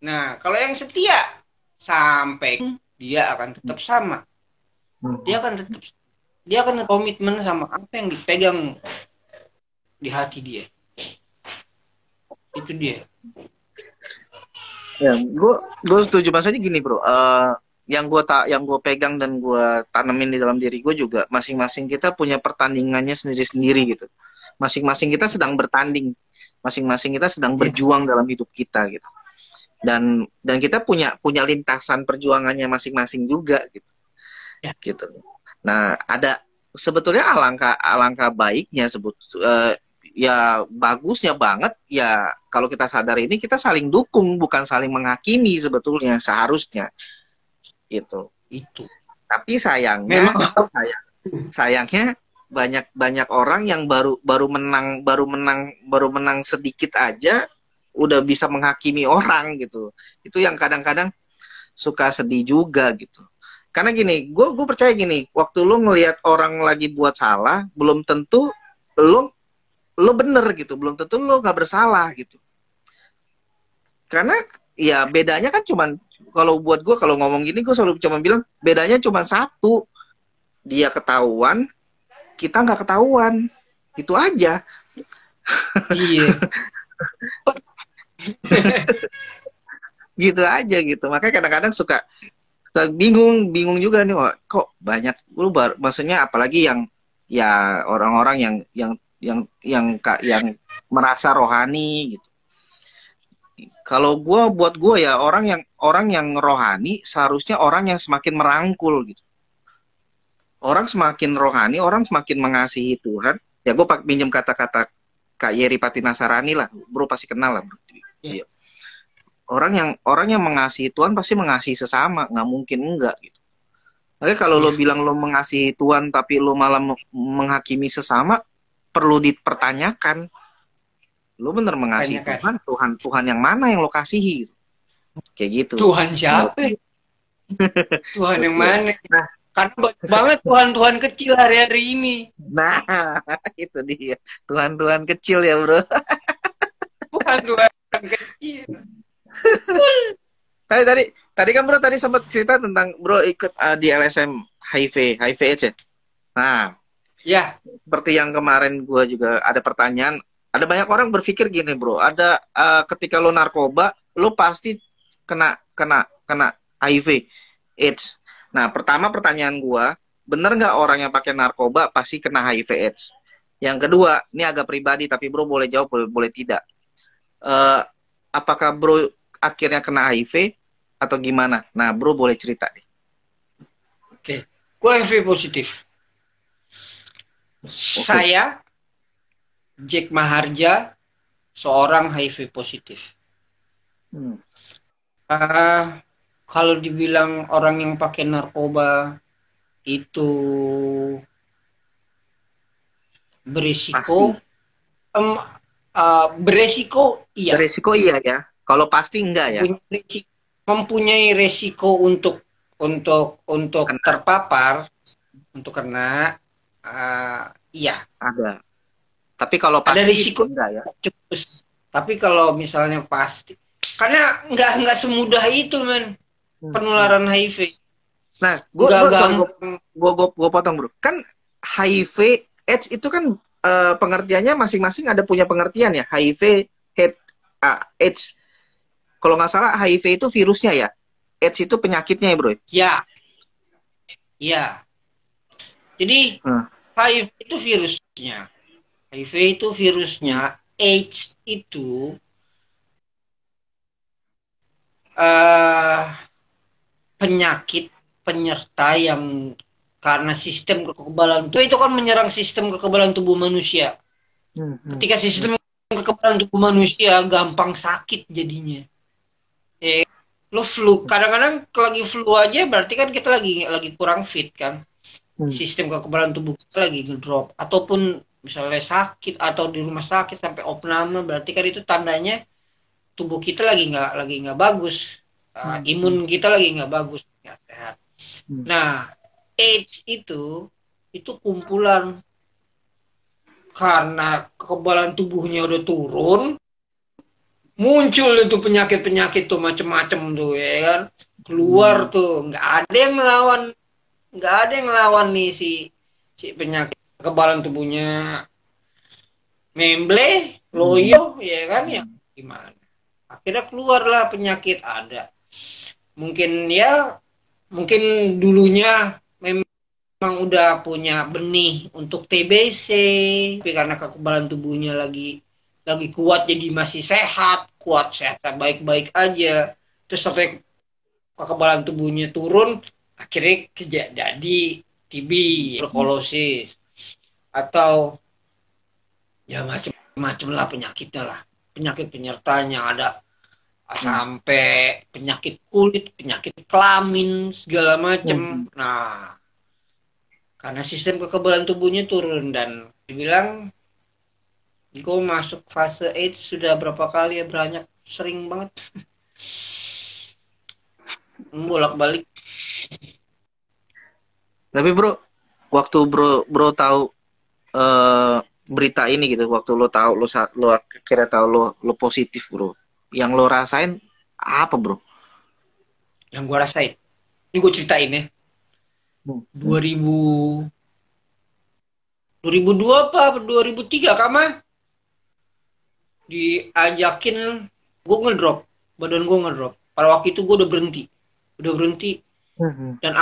Nah, kalau yang setia sampai dia akan tetap sama. Dia akan tetap dia akan komitmen sama apa yang dipegang di hati dia. Itu dia. Ya, gue setuju maksudnya gini bro. Yang gue pegang dan gue tanemin di dalam diri gue juga masing-masing kita punya pertandingannya sendiri-sendiri gitu. Masing-masing kita sedang bertanding, masing-masing kita sedang berjuang dalam hidup kita gitu. Dan kita punya lintasan perjuangannya masing-masing juga gitu. Ya. Gitu. Nah, ada sebetulnya alangkah baiknya ya bagusnya banget ya kalau kita sadar ini kita saling dukung bukan saling menghakimi sebetulnya seharusnya gitu. Itu. Tapi sayangnya Memang sayangnya banyak orang yang baru menang sedikit aja udah bisa menghakimi orang gitu. Itu yang kadang-kadang suka sedih juga gitu. Karena gini, gue percaya gini, waktu lu ngelihat orang lagi buat salah, belum tentu lo bener gitu, belum tentu lo nggak bersalah gitu. Karena ya bedanya kan cuman, kalau buat gue kalau ngomong gini gue selalu cuma bilang bedanya cuma satu, dia ketahuan, kita nggak ketahuan, itu aja. iya. Gitu aja gitu. Makanya kadang-kadang suka bingung juga nih, kok banyak lu maksudnya apalagi yang ya orang-orang yang merasa rohani gitu. Kalau buat gue ya orang yang rohani seharusnya orang yang semakin merangkul gitu. Orang semakin rohani, orang semakin mengasihi Tuhan. Ya gue pinjam kata-kata Kak Yeri Patinasarani lah, bro pasti kenal lah. Bro. Ya. Orang yang mengasihi Tuhan pasti mengasihi sesama, nggak mungkin enggak gitu. Tapi kalau lo bilang lo mengasihi Tuhan tapi lo malah menghakimi sesama, perlu dipertanyakan. Lo bener mengasihi Tuhan yang mana yang lo kasihi? Kayak gitu. Tuhan siapa? Tuhan yang mana? Nah, karena banyak banget Tuhan kecil hari-hari ini. Nah, itu dia. Tuhan kecil ya bro. Tuhan kecil. Tadi kan bro tadi sempat cerita tentang bro ikut di LSM HIV AIDS ya. Nah, ya seperti yang kemarin gue juga ada pertanyaan. Ada banyak orang berpikir gini bro. Ada ketika lo narkoba, lo pasti kena HIV AIDS. Nah, pertama pertanyaan gue, bener nggak orang yang pakai narkoba pasti kena HIV AIDS? Yang kedua, ini agak pribadi tapi bro boleh jawab boleh tidak. Apakah bro akhirnya kena HIV atau gimana? Nah, bro boleh cerita deh. Oke, gue HIV positif. Saya Jack Maharja, seorang HIV positif. Kalau dibilang orang yang pakai narkoba itu berisiko, beresiko iya. Beresiko iya ya. Kalau pasti enggak ya. Mempunyai resiko untuk terpapar, untuk kena, iya. Ada. Tapi kalau pasti ada risiko enggak ya. Tapi kalau misalnya pasti, karena nggak semudah itu men penularan HIV. Nah, gue potong bro. Kan HIV AIDS itu kan pengertiannya masing-masing ada punya pengertian ya. HIV AIDS. Kalau nggak salah HIV itu virusnya ya. AIDS itu penyakitnya ya bro. Ya. Ya. Jadi HIV itu virusnya. HIV itu virusnya. AIDS itu penyakit penyerta yang karena sistem kekebalan itu kan menyerang sistem kekebalan tubuh manusia. Ketika sistem kekebalan tubuh manusia gampang sakit jadinya. Lo flu, kadang-kadang lagi flu aja berarti kan kita lagi kurang fit kan. Sistem kekebalan tubuh kita lagi ngedrop, ataupun misalnya sakit atau di rumah sakit sampai opname, berarti kan itu tandanya tubuh kita lagi nggak bagus, imun kita lagi nggak bagus, nggak sehat. Nah, AIDS itu kumpulan karena kekebalan tubuhnya udah turun, muncul itu penyakit-penyakit tuh macem-macem tuh ya kan, keluar tuh, nggak ada yang ngelawan nih si penyakit kekebalan tubuhnya memble loyo ya kan, ya gimana, akhirnya keluarlah penyakit ada, mungkin dulunya memang udah punya benih untuk TBC, tapi karena kekebalan tubuhnya lagi kuat, jadi masih sehat baik-baik aja, terus sampai kekebalan tubuhnya turun, akhirnya jadi TB, tuberkulosis, atau ya macam-macam lah penyakitnya lah, penyakit penyertanya ada, sampai penyakit kulit, penyakit kelamin, segala macam. Nah, karena sistem kekebalan tubuhnya turun, dan dibilang gue masuk fase AIDS sudah berapa kali ya, banyak, sering banget. Bolak-balik. Tapi bro, waktu bro tahu berita ini gitu, waktu lo tahu lo kira tahu lo positif bro, yang lo rasain apa bro? Yang gue rasain, ini gue ceritain ya. 2002 apa 2003 kama diajakin gue ngedrop, badan gue ngedrop. Pada waktu itu gue udah berhenti dan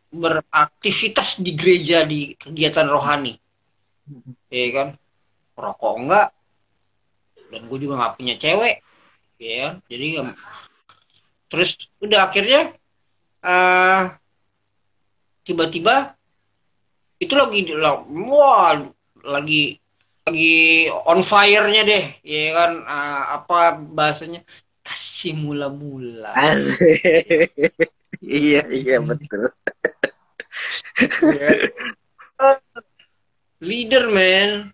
beraktivitas di gereja, di kegiatan rohani, ya kan, rokok enggak, dan gue juga nggak punya cewek, ya kan? Jadi terus udah akhirnya tiba-tiba itu lagi on fire-nya deh, ya kan, apa bahasanya, kasih mula-mula. Iya betul. Leader man.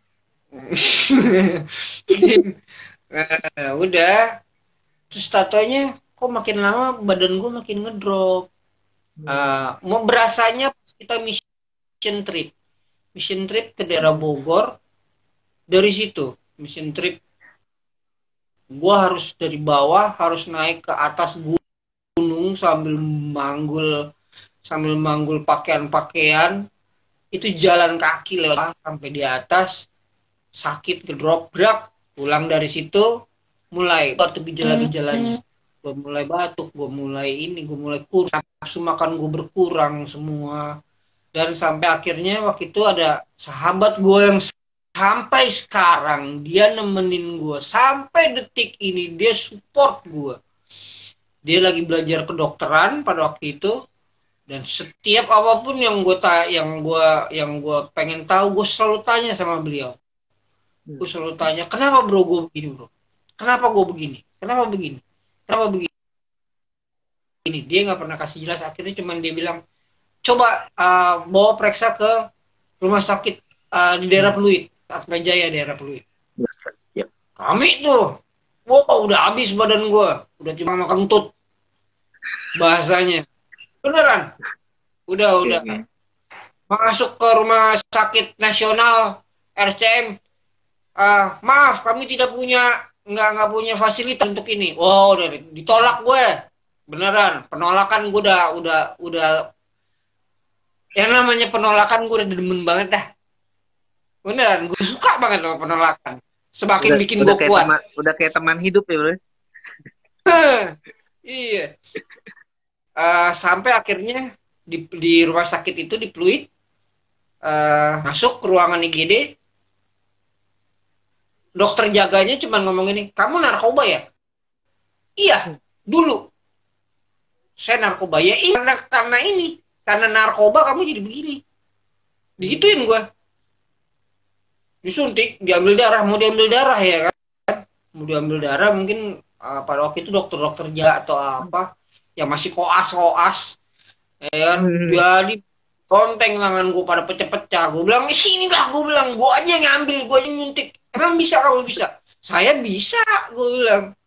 Udah, terus tatonya kok makin lama badan gue makin ngedrop. Mau berasanya kita mission trip ke daerah Bogor. Dari situ mission trip gue harus dari bawah, harus naik ke atas gunung sambil manggul pakaian-pakaian, itu jalan kaki lewat sampai di atas, sakit, ngedrop, pulang dari situ mulai batuk, gejala-gejalanya, gue mulai batuk, gue mulai kurang, nafsu makan gue berkurang semua. Dan sampai akhirnya waktu itu ada sahabat gue yang sampai sekarang dia nemenin gue sampai detik ini, dia support gue. Dia lagi belajar kedokteran pada waktu itu, dan setiap apapun yang gue pengen tahu, gue selalu tanya sama beliau. Gue selalu tanya, kenapa bro gue begini bro? Kenapa gue begini? Kenapa begini? Kenapa begini? Dia nggak pernah kasih jelas. Akhirnya cuman dia bilang, coba bawa periksa ke rumah sakit di daerah Pluit, Atma Jaya, daerah Pluit. Yep. Kami tuh, udah habis badan gue, udah cuma makan kentut bahasanya. Beneran, udah masuk ke rumah sakit nasional RCM. Maaf, kami tidak punya, nggak punya fasilitas untuk ini. Udah ditolak gue, beneran. Penolakan gue udah yang namanya penolakan gue udah demen banget dah. Beneran, gue suka banget sama penolakan. Semakin bikin gue kuat. Udah kayak teman hidup ya bro. Iya. Sampai akhirnya di rumah sakit itu di Pluit, masuk ke ruangan IGD, dokter jaganya cuma ngomong ini, kamu narkoba ya? Iya, dulu saya narkoba ya. Iya, karena narkoba kamu jadi begini. Digituin gue, disuntik, diambil darah, mau diambil darah ya kan? Mau diambil darah mungkin pada waktu itu dokter jaga atau apa yang masih koas, ya kan? Jadi konteng tangan gue pada pecah-pecah. Gue bilang, sini lah, gue bilang, gue aja yang ngambil, gue aja nyuntik. Emang bisa, kamu bisa? Saya bisa, gue bilang.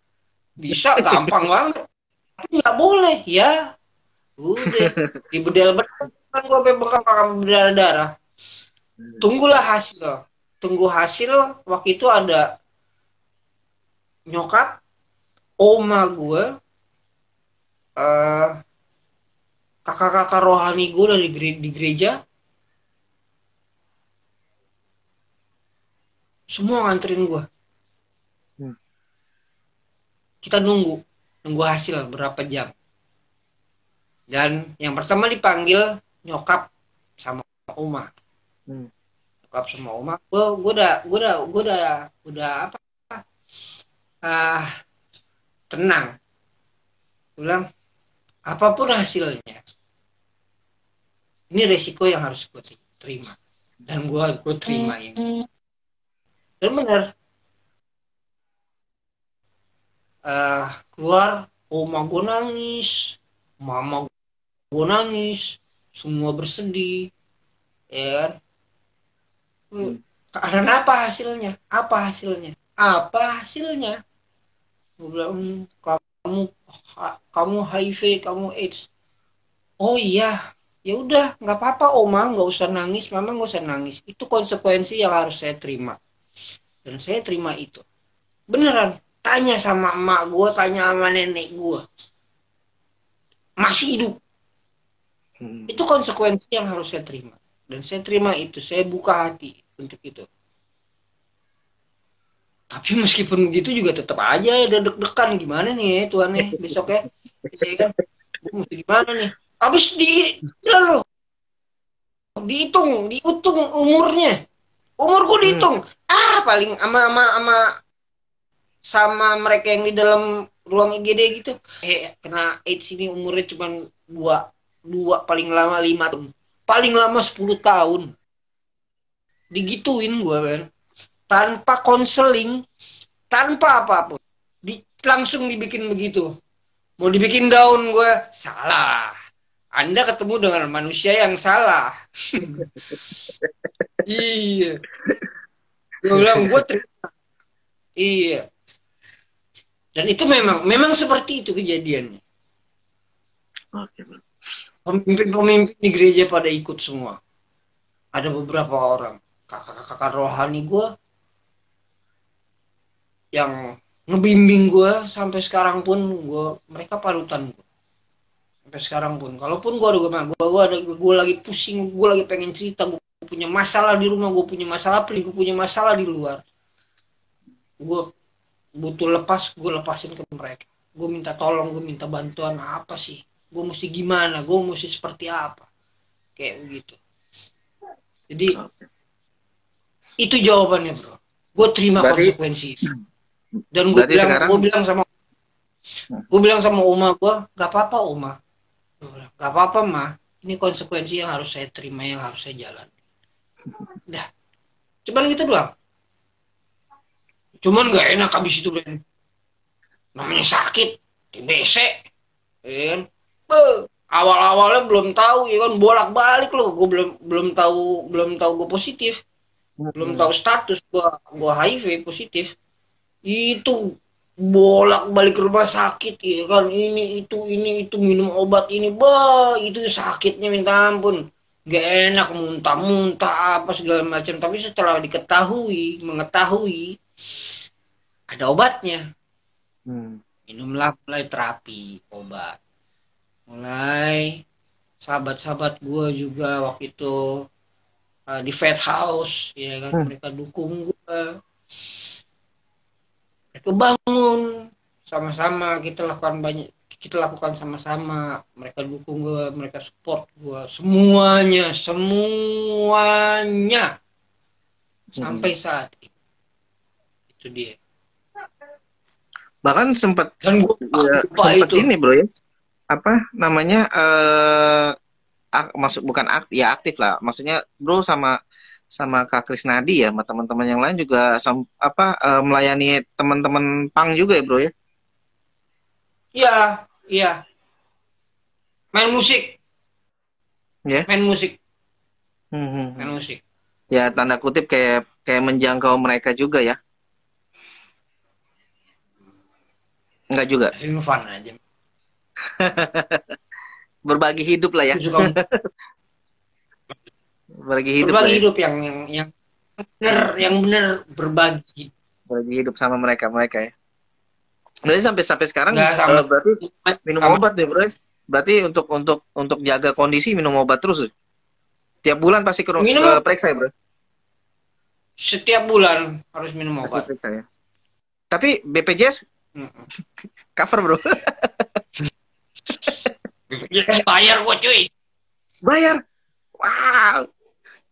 Bisa, gampang banget. Tapi nggak boleh, ya. Udah, di bedel-bedel kan gue bengkak berdarah-darah. Tunggu hasil. Waktu itu ada nyokap, oma gue, eh, kakak-kakak rohani gue di gereja, semua nganterin gue. Kita nunggu hasil berapa jam. Dan yang pertama dipanggil nyokap sama oma. Nyokap sama oma, gue udah apa? Tenang. Gue bilang, apapun hasilnya, ini resiko yang harus gue terima. Dan gue terima ini. Dan benar. Keluar, oma gue nangis, mama gue nangis, semua bersedih, ya kan? Karena apa hasilnya? Apa hasilnya? Apa hasilnya? Gue bilang, kamu HIV, kamu AIDS. Oh iya, ya udah, nggak apa-apa oma, nggak usah nangis, mama nggak usah nangis. Itu konsekuensi yang harus saya terima. Dan saya terima itu. Beneran. Tanya sama emak gue, tanya sama nenek gue. Masih hidup. Itu konsekuensi yang harus saya terima. Dan saya terima itu. Saya buka hati untuk itu. Tapi meskipun begitu juga tetap aja ada deg-degan. Gimana nih Tuhan nih besok ya. Saya kan, gue mesti gimana nih. Habis dihitung umurnya. Umur gue dihitung. Paling sama mereka yang di dalam ruang IGD gitu, kena AIDS ini umurnya cuma dua paling lama 5 tahun, paling lama 10 tahun, digituin gue kan, tanpa konseling, tanpa apapun, langsung dibikin begitu, mau dibikin down. Gue salah, Anda ketemu dengan manusia yang salah. Iya, gue bilang gue iya. Dan itu memang seperti itu kejadiannya. Pemimpin-pemimpin di gereja pada ikut semua. Ada beberapa orang, kakak-kakak rohani gue, yang ngebimbing gue sampai sekarang pun mereka panutan gue. Sampai sekarang pun, kalaupun gue lagi pusing, gue lagi pengen cerita, gue punya masalah di rumah, gue punya masalah gue punya masalah di luar, gue butuh lepas, gue lepasin ke mereka. Gue minta tolong, gue minta bantuan apa sih? Gue mesti gimana? Gue mesti seperti apa? Kayak begitu. Jadi itu jawabannya, bro. Gue terima konsekuensi itu. Dan gue bilang sama oma gue, gak apa-apa oma. Gak apa-apa ma. Ini konsekuensi yang harus saya terima, yang harus saya jalan. Dah. Cuman gitu doang. Cuman gak enak abis itu kan. Namanya sakit, TBC, kan? Awal-awalnya belum tahu, ya kan, bolak-balik loh. Gue belum tahu gue positif, belum tahu status gue HIV positif. Itu bolak-balik rumah sakit, ya kan, ini itu minum obat ini, itu sakitnya minta ampun. Gak enak, muntah-muntah apa segala macam. Tapi setelah mengetahui ada obatnya. Minumlah, mulai terapi, obat. Mulai sahabat-sahabat gue juga waktu itu di Faith House, ya kan, mereka dukung gue. Mereka bangun sama-sama, kita lakukan sama-sama. Mereka dukung gue, mereka support gue, semuanya. Sampai saat itu dia. Bahkan sempat itu. Ini bro ya, apa namanya, bukan aktif lah, maksudnya bro sama Kak Krisnadi ya, sama teman-teman yang lain juga melayani teman-teman pang juga ya bro ya. Iya. Main musik. Main musik. Ya, tanda kutip kayak menjangkau mereka juga ya. Enggak juga. Fun aja. Berbagi hidup lah ya. Berbagi hidup yang benar berbagi. Berbagi hidup sama mereka ya. Berarti sampai sampai sekarang Nggak sama berarti minum sama obat deh bro. Berarti untuk jaga kondisi minum obat terus. Tiap bulan pasti ke minum periksa ya bro. setiap bulan harus minum Pasti obat. periksa ya. Tapi BPJS Mm-mm. cover bro. BPJS bayar gua cuy. Bayar. Wow.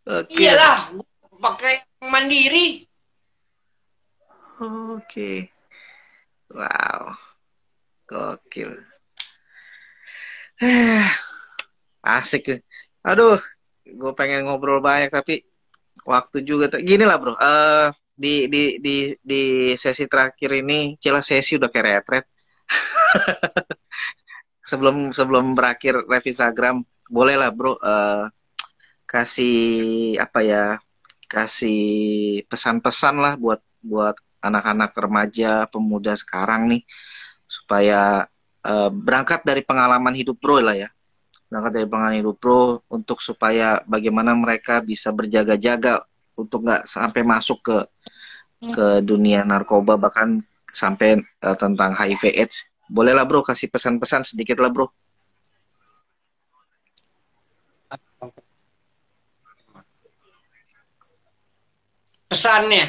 Oke. Iyalah, pakai mandiri. Oke. Wow. Gokil. Asik. Aduh, gue pengen ngobrol banyak tapi waktu juga. Gini lah bro. Di sesi terakhir ini, kira sesi udah kayak retret. Sebelum sebelum berakhir Revisagram, boleh lah bro. Kasih apa ya? Kasih pesan-pesan lah buat buat anak-anak remaja, pemuda sekarang nih supaya berangkat dari pengalaman hidup bro lah ya. Berangkat dari pengalaman hidup bro untuk supaya bagaimana mereka bisa berjaga-jaga untuk nggak sampai masuk ke dunia narkoba bahkan sampai tentang HIV/AIDS. Bolehlah bro kasih pesan-pesan sedikit lah bro. Pesannya.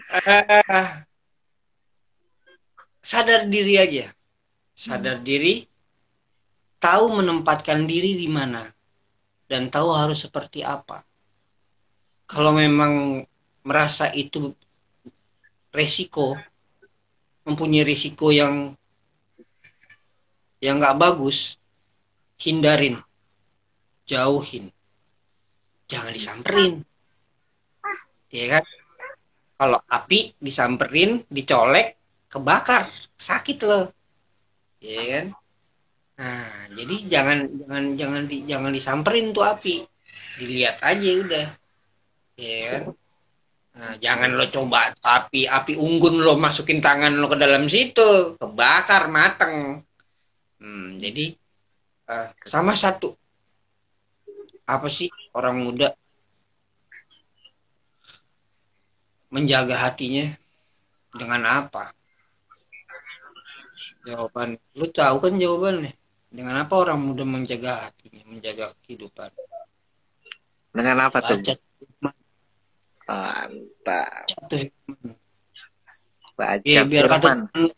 Eh, sadar diri aja. Sadar diri, tahu menempatkan diri di mana dan tahu harus seperti apa. Kalau memang merasa itu resiko, mempunyai risiko yang nggak bagus, hindarin, jauhin, jangan disamperin, ya kan? Kalau api disamperin, dicolek, kebakar, sakit loh, ya kan? Nah, jadi jangan disamperin tuh api, dilihat aja udah, ya kan? Nah, jangan lo coba api unggun lo masukin tangan lo ke dalam situ, kebakar mateng. Jadi sama satu, apa sih orang muda menjaga hatinya dengan apa? Jawaban, lu tahu kan jawabannya. Dengan apa orang muda menjaga hatinya, menjaga kehidupan? Dengan apa tuh? Baca, Mantap. tuh. Baca Biar kata firman.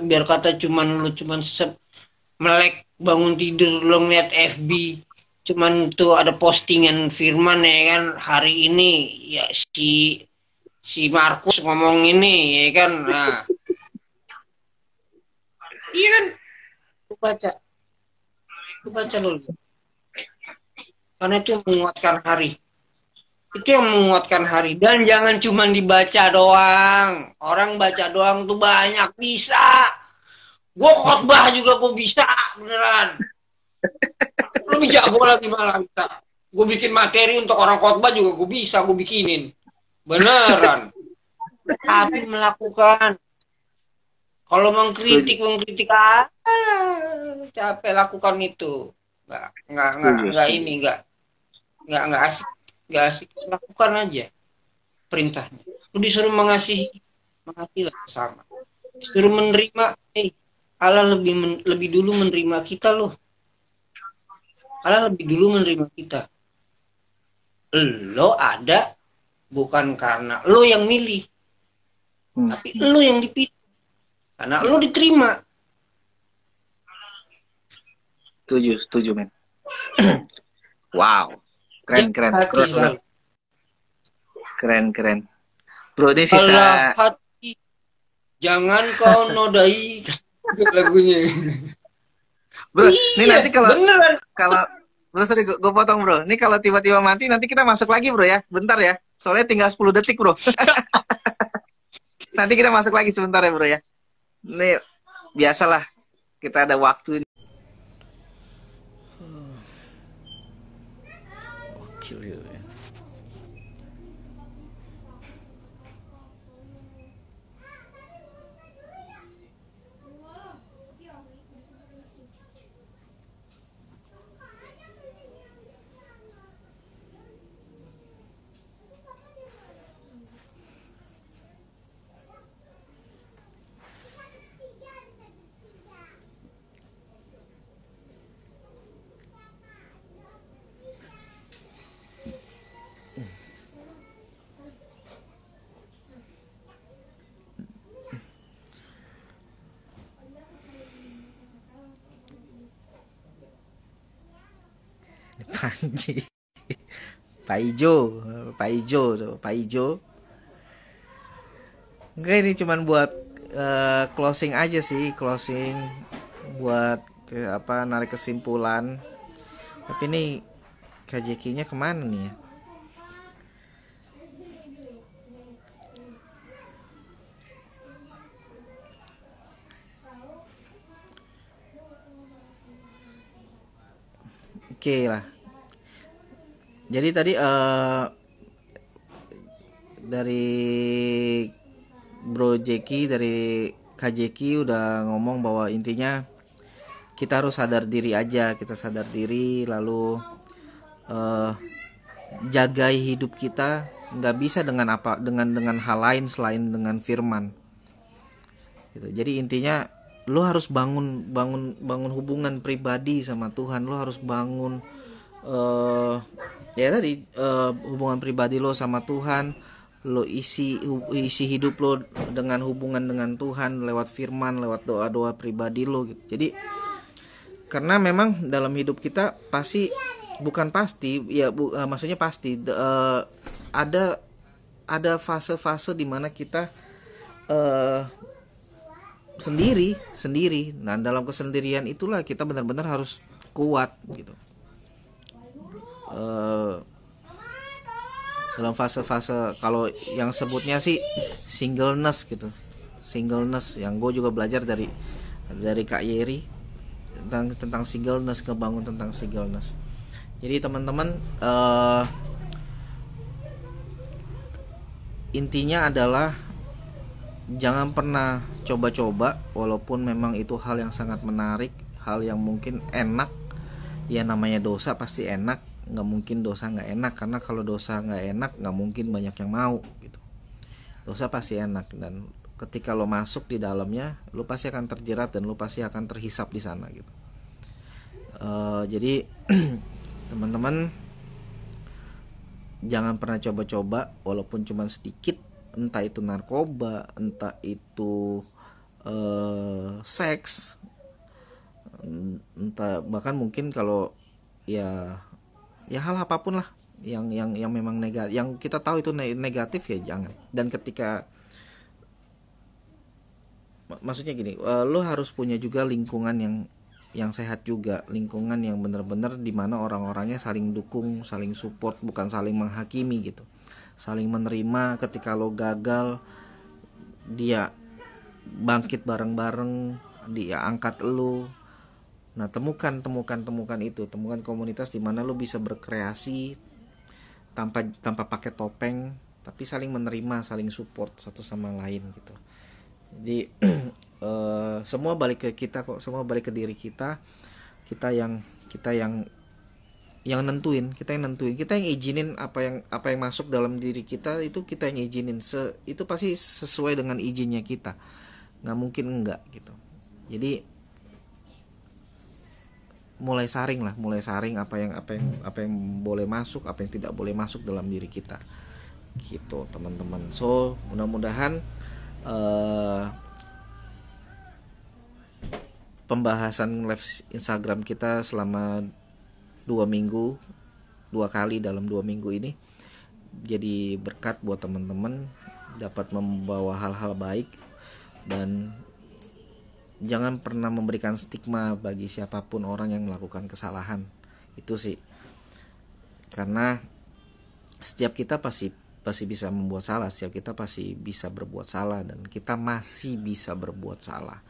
biar kata cuman lu cuman melek bangun tidur lo ngeliat FB cuman tuh ada postingan Firman ya kan hari ini ya si Markus ngomong ini ya kan nah iya kan lu baca lu karena itu menguatkan hari itu yang menguatkan hari dan jangan cuma dibaca doang orang baca doang tuh banyak bisa gue khotbah juga gue bisa beneran lebih jago lagi malah bisa gue bikin materi untuk orang khotbah juga gue bisa gue bikinin beneran tapi melakukan kalau Setuju. mengkritik capek lakukan itu Setuju, nggak setuju. ini nggak asik lakukan aja perintahnya lu disuruh mengasihi lah sama disuruh menerima Allah lebih dulu menerima kita loh Allah lebih dulu menerima kita lo ada bukan karena lo yang milih tapi lo yang dipilih karena lo diterima Setuju, setuju men. Wow. Keren, keren. hati Keren banget. selalu Keren, keren. Bro, ini Allah sisa. hati jangan kau nodai lagunya Bro, ini iya nanti kalau beneran kalau bro, sorry, gue potong bro. Ini kalau tiba-tiba mati, nanti kita masuk lagi bro ya. Bentar ya. Soalnya tinggal 10 detik bro. Nanti kita masuk lagi sebentar ya bro ya. Ini biasalah. Kita ada waktu. Anjing. Pak Ijo, Pak Ijo tuh, Pak Ijo. Enggak, ini cuman buat closing aja sih, closing buat apa, narik kesimpulan. Tapi ini KJK-nya kemana nih ya? Oke lah. Jadi tadi dari Bro Jeki, dari KJK udah ngomong bahwa intinya kita harus sadar diri aja, kita sadar diri, lalu jagai hidup kita. Nggak bisa dengan apa, dengan hal lain selain dengan firman gitu. Jadi intinya lo harus bangun hubungan pribadi sama Tuhan. Lo harus bangun ya tadi hubungan pribadi lo sama Tuhan. Lo isi hidup lo dengan hubungan dengan Tuhan lewat firman, lewat doa-doa pribadi lo gitu. Jadi karena memang dalam hidup kita pasti, bukan pasti ya, maksudnya pasti ada fase-fase di mana kita sendiri. Nah, dalam kesendirian itulah kita benar-benar harus kuat gitu. Dalam fase-fase, kalau yang sebutnya sih singleness gitu, singleness yang gue juga belajar dari Kak Yeri tentang singleness, kebangun tentang singleness. Jadi teman-teman, intinya adalah jangan pernah coba-coba, walaupun memang itu hal yang sangat menarik, hal yang mungkin enak. Ya namanya dosa pasti enak, nggak mungkin dosa nggak enak, karena kalau dosa nggak enak nggak mungkin banyak yang mau gitu. Dosa pasti enak, dan ketika lo masuk di dalamnya, lo pasti akan terjerat dan lo pasti akan terhisap di sana gitu. Jadi teman-teman, jangan pernah coba-coba walaupun cuma sedikit, entah itu narkoba, entah itu seks, entah bahkan mungkin kalau ya hal apapun lah yang memang negatif, yang kita tahu itu negatif, ya jangan. Dan ketika, maksudnya gini, lo harus punya juga lingkungan yang sehat juga, lingkungan yang benar-benar dimana orang-orangnya saling dukung, saling support, bukan saling menghakimi gitu, saling menerima. Ketika lo gagal, dia bangkit bareng-bareng, dia angkat lo. Nah, temukan itu, temukan komunitas di mana lo bisa berkreasi tanpa pakai topeng, tapi saling menerima, saling support satu sama lain gitu. Jadi semua balik ke kita kok, semua balik ke diri kita. Kita yang nentuin, kita yang izinin apa yang masuk dalam diri kita, itu kita yang izinin. Itu pasti sesuai dengan izinnya kita, nggak mungkin enggak gitu. Jadi mulai saring apa yang boleh masuk, apa yang tidak boleh masuk dalam diri kita gitu teman-teman. So mudah-mudahan pembahasan live Instagram kita selama 2 kali dalam 2 minggu ini jadi berkat buat teman-teman, dapat membawa hal-hal baik, dan jangan pernah memberikan stigma bagi siapapun orang yang melakukan kesalahan. Itu sih, karena setiap kita pasti bisa membuat salah, setiap kita pasti bisa berbuat salah, dan kita masih bisa berbuat salah.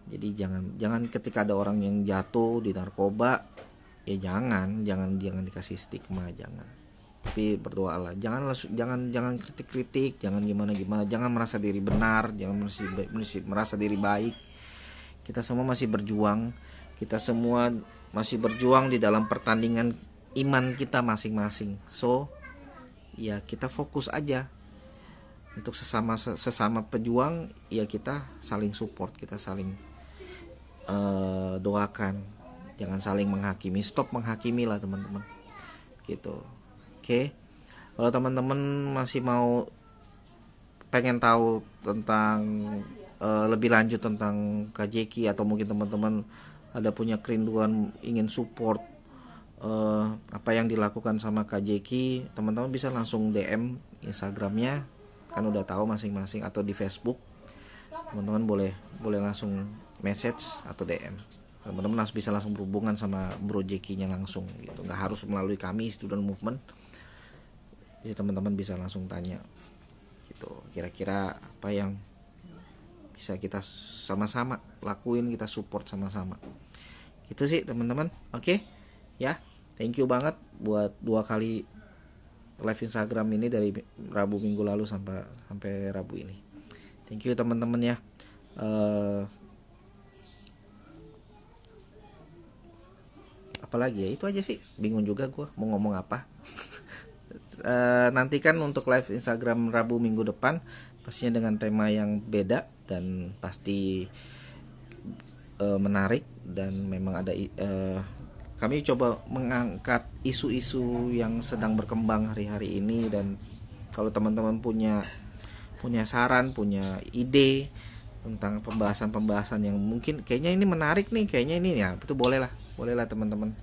Jadi jangan ketika ada orang yang jatuh di narkoba, ya jangan dikasih stigma, jangan. Tapi berdoalah, jangan kritik, jangan gimana, jangan merasa diri benar, jangan merasa diri baik. Kita semua masih berjuang, di dalam pertandingan iman kita masing-masing. So ya kita fokus aja untuk sesama pejuang, ya kita saling support, kita saling doakan, jangan saling menghakimi. Stop menghakimi lah teman-teman gitu. Oke. Kalau teman-teman masih mau pengen tahu tentang lebih lanjut tentang KJK, atau mungkin teman-teman ada punya kerinduan ingin support apa yang dilakukan sama Kak Jeki, teman-teman bisa langsung DM Instagramnya, kan udah tahu masing-masing, atau di Facebook. Teman-teman boleh langsung message atau DM. Teman-teman bisa langsung berhubungan sama Bro Jeki-nya langsung gitu, nggak harus melalui kami Student Movement. Jadi teman-teman bisa langsung tanya gitu, kira-kira apa yang bisa kita sama-sama lakuin, kita support sama-sama gitu sih teman-teman. Oke ya, thank you banget buat 2 kali live Instagram ini dari Rabu minggu lalu sampai Rabu ini. Thank you teman-teman ya. Apalagi ya, itu aja sih, bingung juga gue mau ngomong apa. Nantikan untuk live Instagram Rabu minggu depan, pastinya dengan tema yang beda dan pasti menarik, dan memang ada kami coba mengangkat isu-isu yang sedang berkembang hari-hari ini. Dan kalau teman-teman punya saran, punya ide tentang pembahasan yang mungkin kayaknya ini menarik nih, kayaknya ini ya, itu bolehlah teman-teman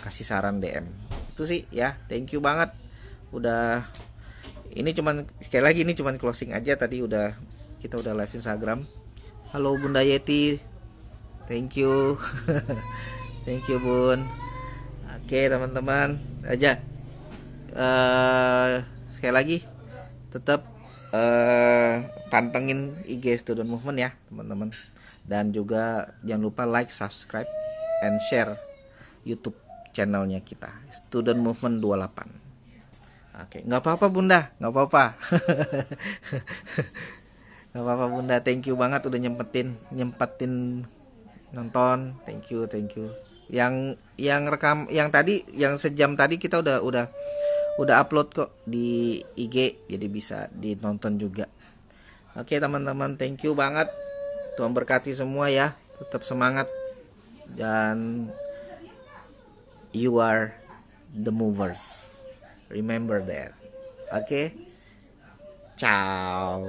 kasih saran DM. Itu sih ya, thank you banget. Udah, ini cuman sekali lagi, ini cuman closing aja. Tadi kita udah live Instagram. Halo Bunda Yeti, thank you. Thank you Bun. Oke teman-teman aja, sekali lagi tetap pantengin IG Student Movement ya teman-teman, dan juga jangan lupa like, subscribe, and share YouTube channelnya kita Student Movement 28. Oke, nggak apa-apa Bunda, nggak apa-apa. Nggak apa-apa Bunda, thank you banget udah nyempetin nonton. Thank you. Yang rekam yang tadi, yang sejam tadi kita udah upload kok di IG, jadi bisa ditonton juga. Oke teman-teman, thank you banget. Tuhan berkati semua ya, tetap semangat, dan you are the movers, remember that. Oke, ciao.